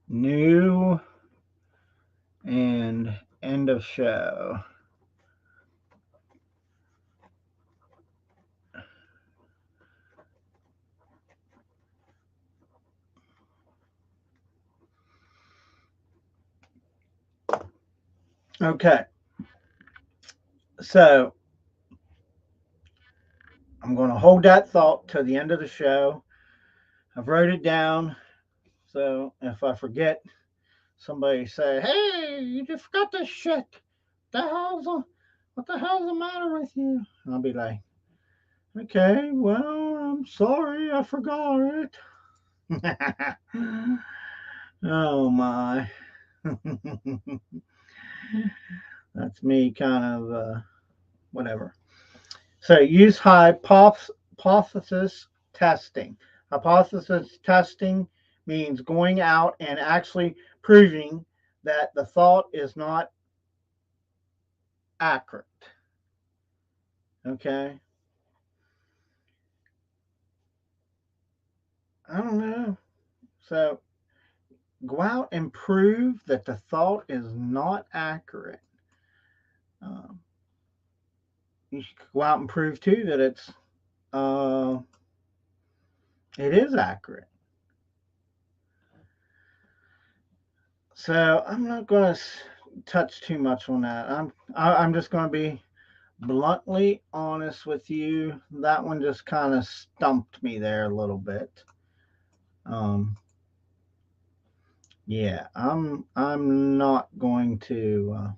new, and end of show. Okay, so I'm going to hold that thought to the end of the show. I've wrote it down, so if I forget, somebody say, "Hey, you just forgot this shit. What the hell's the matter with you?" And I'll be like, "Okay, well, I'm sorry, I forgot it." Oh my. That's me kind of whatever. So use hypothesis testing. Hypothesis testing means going out and actually proving that the thought is not accurate. Okay? I don't know. So go out and prove that the thought is not accurate. Um, you should go out and prove too that uh, it is accurate. So I'm not going to touch too much on that. I'm just going to be bluntly honest with you. That one just kind of stumped me there a little bit. Um, yeah, I'm not going to.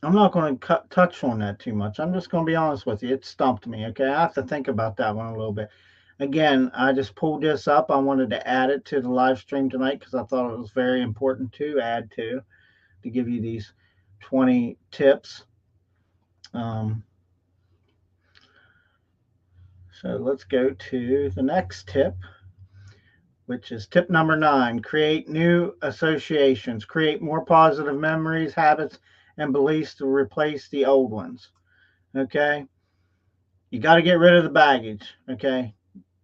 I'm not going to touch on that too much. I'm just going to be honest with you. It stumped me. Okay, I have to think about that one a little bit. Again, I just pulled this up. I wanted to add it to the live stream tonight because I thought it was very important to add to give you these 20 tips. Um, so let's go to the next tip, which is tip number 9. Create new associations. Create more positive memories, habits, and beliefs to replace the old ones. Okay? You got to get rid of the baggage. Okay?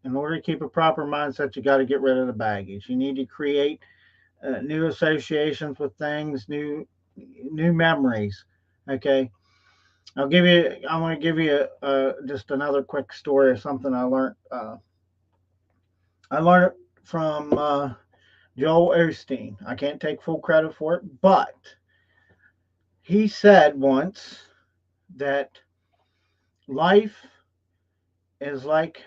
In order to keep a proper mindset, you got to get rid of the baggage. You need to create new associations with things, new memories. Okay? I want to give you just another quick story of something I learned. I learned it from Joel Osteen. I can't take full credit for it, but he said once that life is like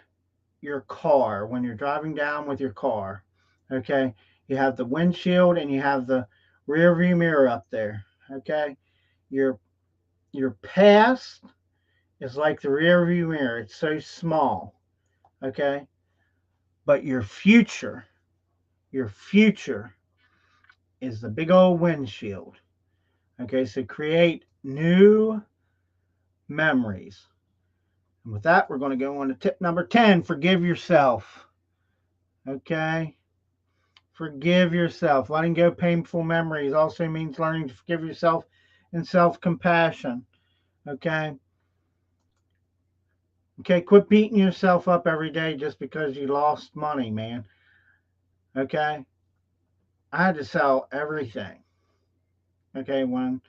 your car when you're driving down with your car. Okay, you have the windshield and you have the rear view mirror up there. Okay, your your past is like the rear view mirror. It's so small. Okay, but your future is the big old windshield. Okay, so create new memories. And with that, we're going to go on to tip number 10. Forgive yourself. Okay, forgive yourself. Letting go painful memories also means learning to forgive yourself and self-compassion. Okay, quit beating yourself up every day just because you lost money, man. Okay, I had to sell everything. Okay, when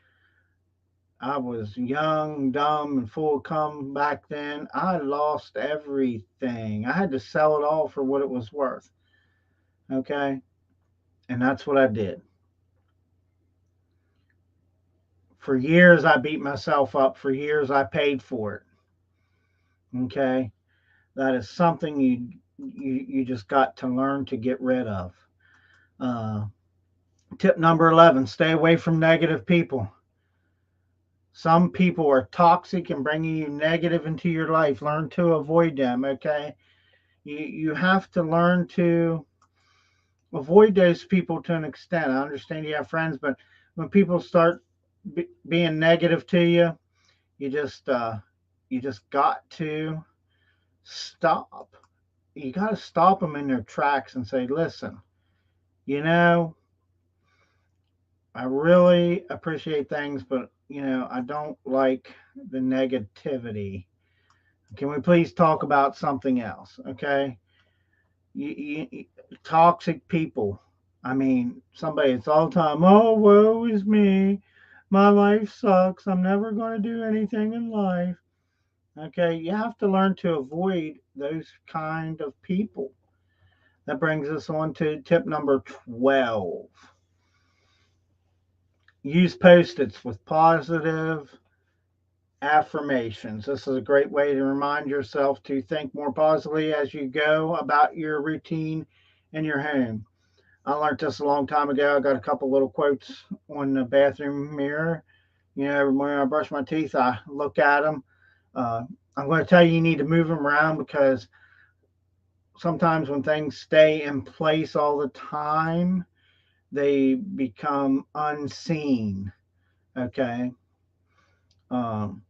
I was young, dumb, and full of cum back then, I lost everything. I had to sell it all for what it was worth. Okay, and that's what I did. For years, I beat myself up. For years, I paid for it. Okay, that is something you just got to learn to get rid of. Uh, Tip number 11: stay away from negative people. Some people are toxic and bringing you negative into your life. Learn to avoid them. Okay, you have to learn to avoid those people to an extent. I understand you have friends, but when people start being negative to you, you just you just got to stop. You got to stop them in their tracks and say, "Listen, you know, I really appreciate things, but I don't like the negativity. Can we please talk about something else?" Okay, you, toxic people. I mean, somebody it's all the time. Oh, woe is me. My life sucks. I'm never going to do anything in life. Okay, you have to learn to avoid those kind of people. That brings us on to tip number 12. Use post its with positive affirmations. This is a great way to remind yourself to think more positively as you go about your routine in your home. I learned this a long time ago. I got a couple little quotes on the bathroom mirror. Every morning I brush my teeth, I look at them. Uh, I'm going to tell you, you need to move them around because sometimes when things stay in place all the time, they become unseen. Okay. Um,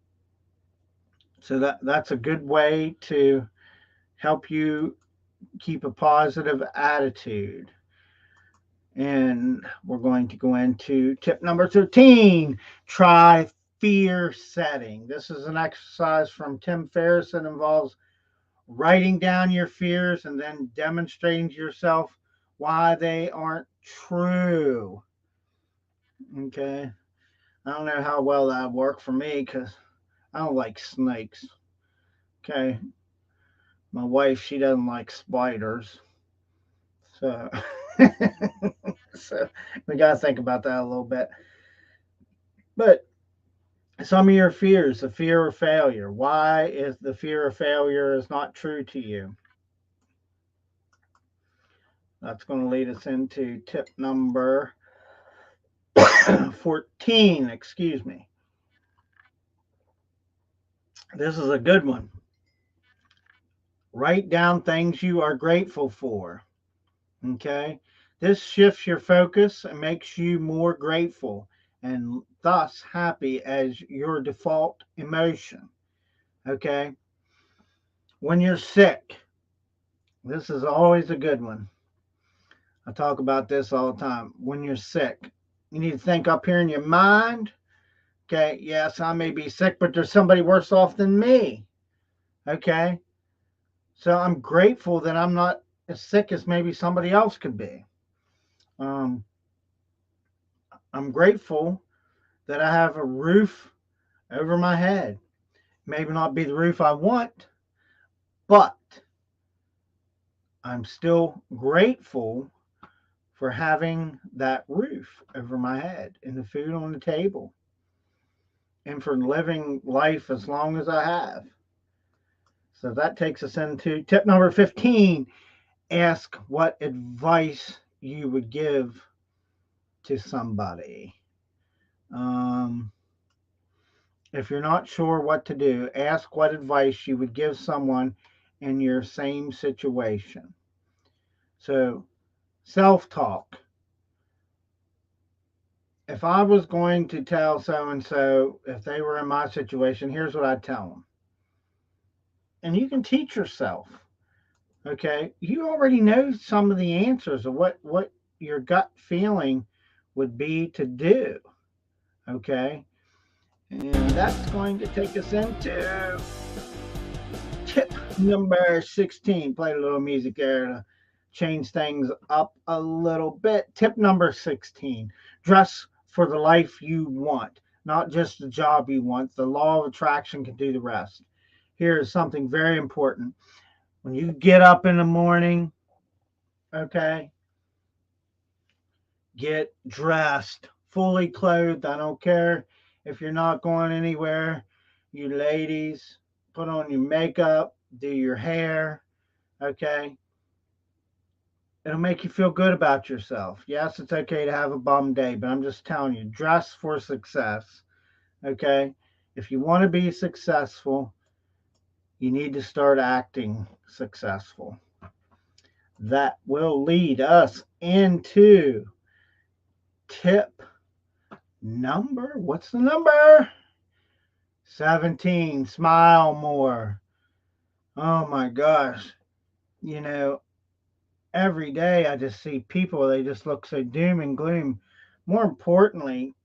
so that's a good way to help you keep a positive attitude. And we're going to go into tip number 13. Try fear setting. This is an exercise from Tim Ferriss that involves writing down your fears and then demonstrating to yourself why they aren't true. Okay. I don't know how well that worked for me because I don't like snakes. Okay. My wife, she doesn't like spiders. So, so we got to think about that a little bit. But some of your fears, the fear of failure. Why is the fear of failure is not true to you? That's going to lead us into tip number 14, excuse me. This is a good one. Write down things you are grateful for. Okay. This shifts your focus and makes you more grateful and thus happy as your default emotion. Okay. When you're sick, this is always a good one. I talk about this all the time. When you're sick, you need to think up here in your mind. Okay. Yes, I may be sick, but there's somebody worse off than me. Okay. So I'm grateful that I'm not as sick as maybe somebody else could be. Um, I'm grateful that I have a roof over my head. Maybe not be the roof I want, but I'm still grateful for having that roof over my head and the food on the table and for living life as long as I have. So that takes us into tip number 15. Ask what advice you would give to somebody. Um, if you're not sure what to do, ask what advice you would give someone in your same situation. So, self talk. If I was going to tell so and so, if they were in my situation, here's what I'd tell them. And you can teach yourself, okay? You already know some of the answers of what your gut feeling would be to do, okay? And that's going to take us into tip number 16. Played a little music there to change things up a little bit. Tip number 16. Dress for the life you want, not just the job you want. The law of attraction can do the rest. Here is something very important. When you get up in the morning, okay, get dressed, fully clothed. I don't care if you're not going anywhere. You ladies, put on your makeup, do your hair, okay? It'll make you feel good about yourself. Yes, it's okay to have a bum day, but I'm just telling you, dress for success, okay? If you want to be successful, you need to start acting successful. that will lead us into tip number, what's the number? 17. Smile more. Oh my gosh. You know, every day I just see people, they just look so doom and gloom. More importantly,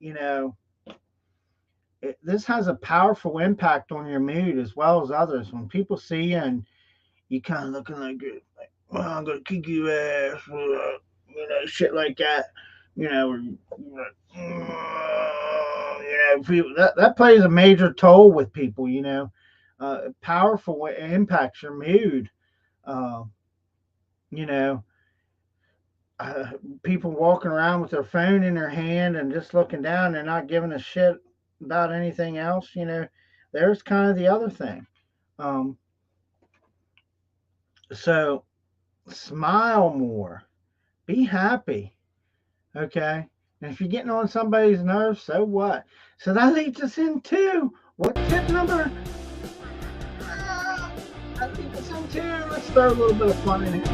this has a powerful impact on your mood as well as others. When people see you and you kind of looking like, well, I'm gonna kick your ass, shit like that. People, that plays a major toll with people. Powerful impacts your mood. Uh, you know, uh, People walking around with their phone in their hand and just looking down, they're not giving a shit about anything else. There's kind of the other thing. Um, so smile more, be happy. Okay. And if you're getting on somebody's nerves, so what? So that leads us into what tip number? That leads us into. Let's throw a little bit of fun in here.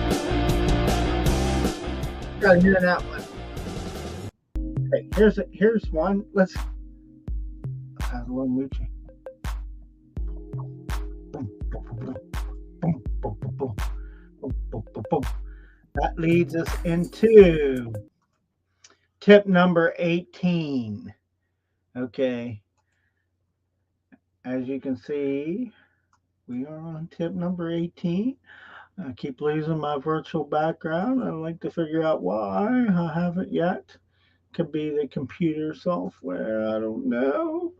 Gotta hear that one. Okay, here's one. Let's have a little moochie. Boom, boom, boom, boom, boom, boom, boom, boom, boom, boom. That leads us into tip number 18. Okay. As you can see, we are on tip number 18. I keep losing my virtual background. I'd like to figure out why. I haven't yet. Could be the computer software. I don't know.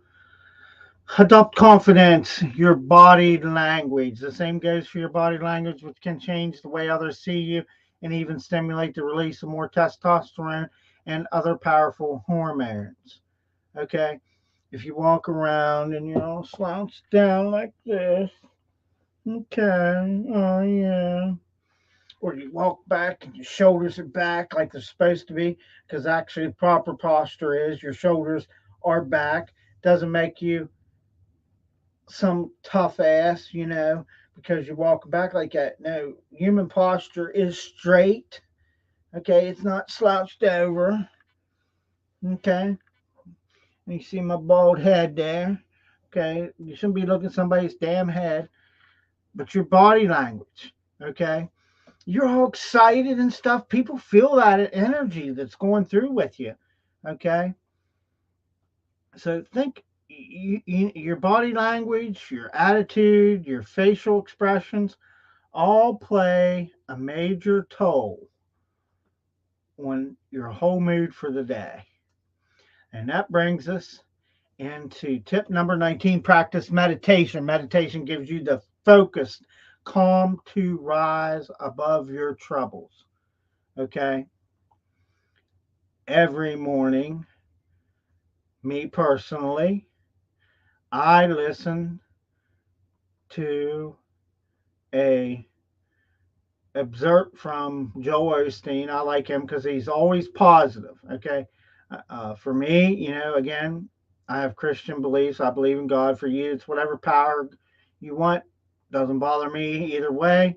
Adopt confidence, your body language. The same goes for your body language, which can change the way others see you and even stimulate the release of more testosterone and other powerful hormones. Okay? If you walk around and you're all slouched down like this, okay, oh yeah. Or you walk back and your shoulders are back like they're supposed to be, because actually the proper posture is your shoulders are back. Doesn't make you some tough ass, because you walk back like that. No, human posture is straight. Okay, it's not slouched over. Okay, you see my bald head there. Okay, you shouldn't be looking at somebody's damn head, but your body language. Okay, you're all excited and stuff. People feel that energy that's going through with you. Okay. So think your body language, your attitude, your facial expressions all play a major toll on your whole mood for the day. And that brings us into tip number 19, practice meditation. Meditation gives you the focused calm to rise above your troubles. Okay. Every morning, me personally, I listen to a excerpt from Joel Osteen. I like him because he's always positive. Okay. For me, again, I have Christian beliefs. I believe in God. For you, it's whatever power you want. Doesn't bother me either way.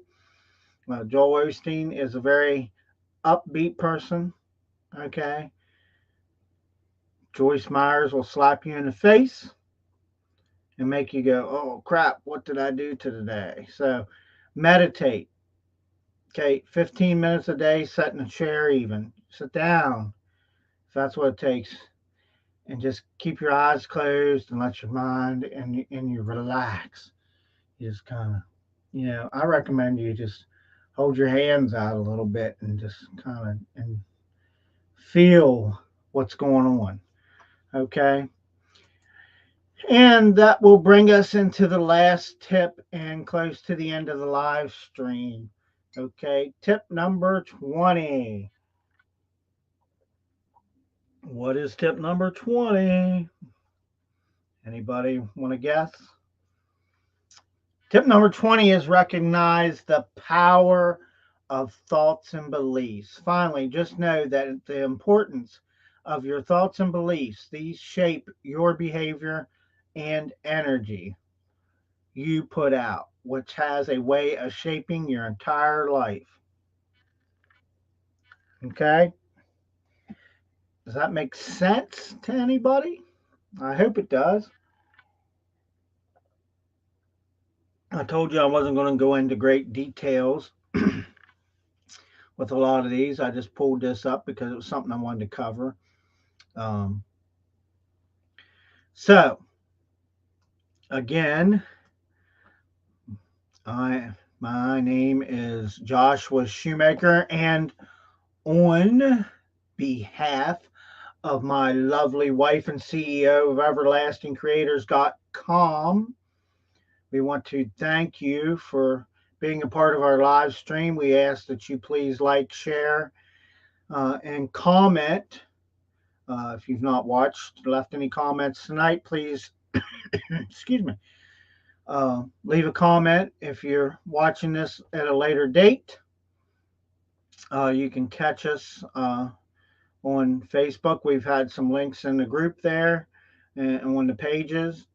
Joel Osteen is a very upbeat person. Okay. Joyce Myers will slap you in the face and make you go, oh crap, what did I do to today? So meditate. Okay, 15 minutes a day, sit in a chair even. Sit down if that's what it takes. And just keep your eyes closed and let your mind and you relax. You just kind of, I recommend you just hold your hands out a little bit and just kind of and feel what's going on. Okay. And that will bring us into the last tip and close to the end of the live stream. Okay, tip number 20. What is tip number 20? Anybody want to guess? Tip number 20 is recognize the power of thoughts and beliefs. Finally, just know that the importance of your thoughts and beliefs, these shape your behavior and energy you put out, which has a way of shaping your entire life. Okay? Does that make sense to anybody? I hope it does. I told you I wasn't going to go into great details with a lot of these. I just pulled this up because it was something I wanted to cover. Um, so, again, my name is Joshua Shoemaker, and on behalf of my lovely wife and CEO of EverlastingCreators.com, we want to thank you for being a part of our live stream. We ask that you please like, share, and comment. If you've not left any comments tonight, please, excuse me, leave a comment. If you're watching this at a later date, you can catch us on Facebook. We've had some links in the group there and on the pages.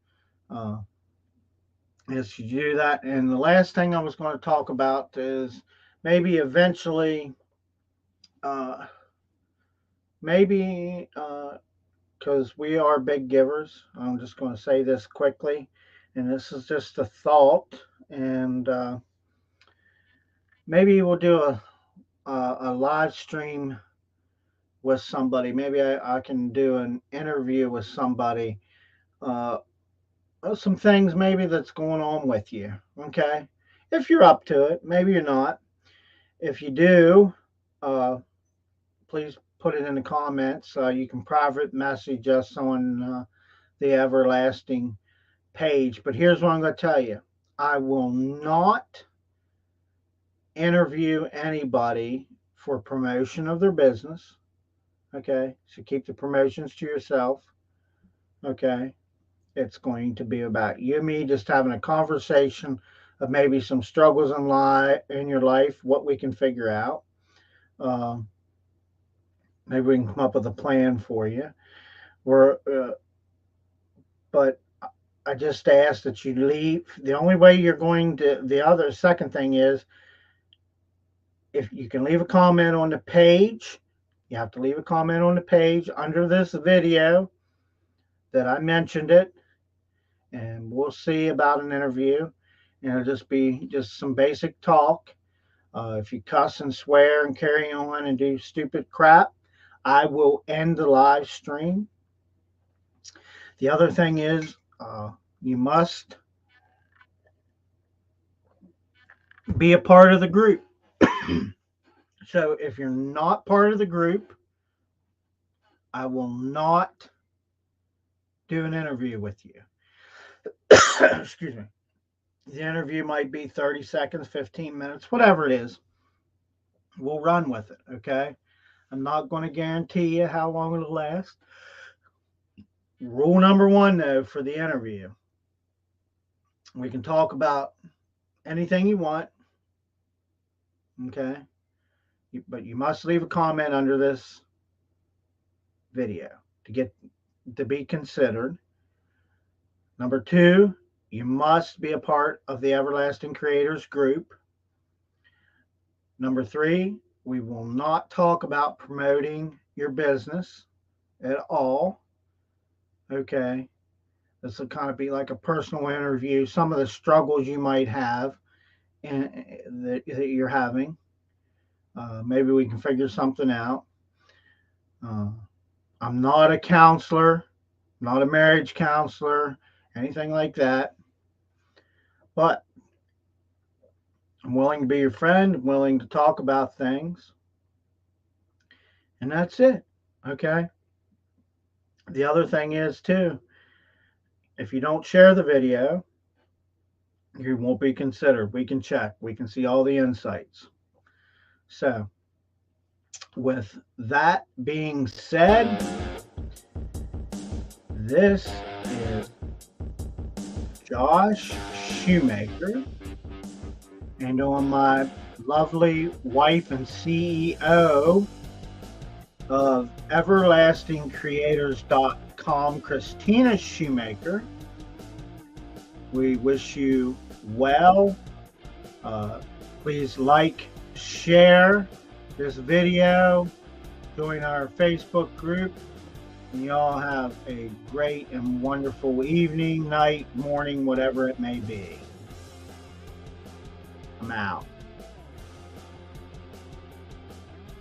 As you do that. And the last thing I was going to talk about is maybe eventually, maybe because we are big givers. I'm just going to say this quickly, and this is just a thought. And maybe we'll do a live stream with somebody. Maybe I can do an interview with somebody. Some things maybe that's going on with you. Okay, if you're up to it, maybe you're not. If you do, please put it in the comments. You can private message us on the Everlasting page. But here's what I'm going to tell you: I will not interview anybody for promotion of their business. Okay, so keep the promotions to yourself. Okay, it's going to be about you and me just having a conversation of maybe some struggles in your life, what we can figure out. Maybe we can come up with a plan for you. We're, but I just ask that you leave. The only way you're going to, the other second thing is, if you can leave a comment on the page, you have to leave a comment on the page under this video that I mentioned it, and we'll see about an interview. And it'll just be just some basic talk. If you cuss and swear and carry on and do stupid crap, I will end the live stream. The other thing is, you must be a part of the group. So if you're not part of the group, I will not do an interview with you. Excuse me. The interview might be 30 seconds, 15 minutes, whatever it is. We'll run with it, okay? I'm not going to guarantee you how long it'll last. Rule number one, though, for the interview: we can talk about anything you want, okay? But you must leave a comment under this video to be considered. Number two, you must be a part of the Everlasting Creators group. Number three, we will not talk about promoting your business at all. Okay. This will kind of be like a personal interview, some of the struggles you might have that you're having. Maybe we can figure something out. I'm not a counselor, not a marriage counselor, anything like that. But I'm willing to be your friend. I'm willing to talk about things. And that's it. Okay. The other thing is, too, if you don't share the video, you won't be considered. We can check. We can see all the insights. So, with that being said, this is Josh Shoemaker, and on my lovely wife and CEO of EverlastingCreators.com, Christina Shoemaker, we wish you well. Please like, share, this video, join our Facebook group, and you all have a great and wonderful evening, night, morning, whatever it may be. I'm out.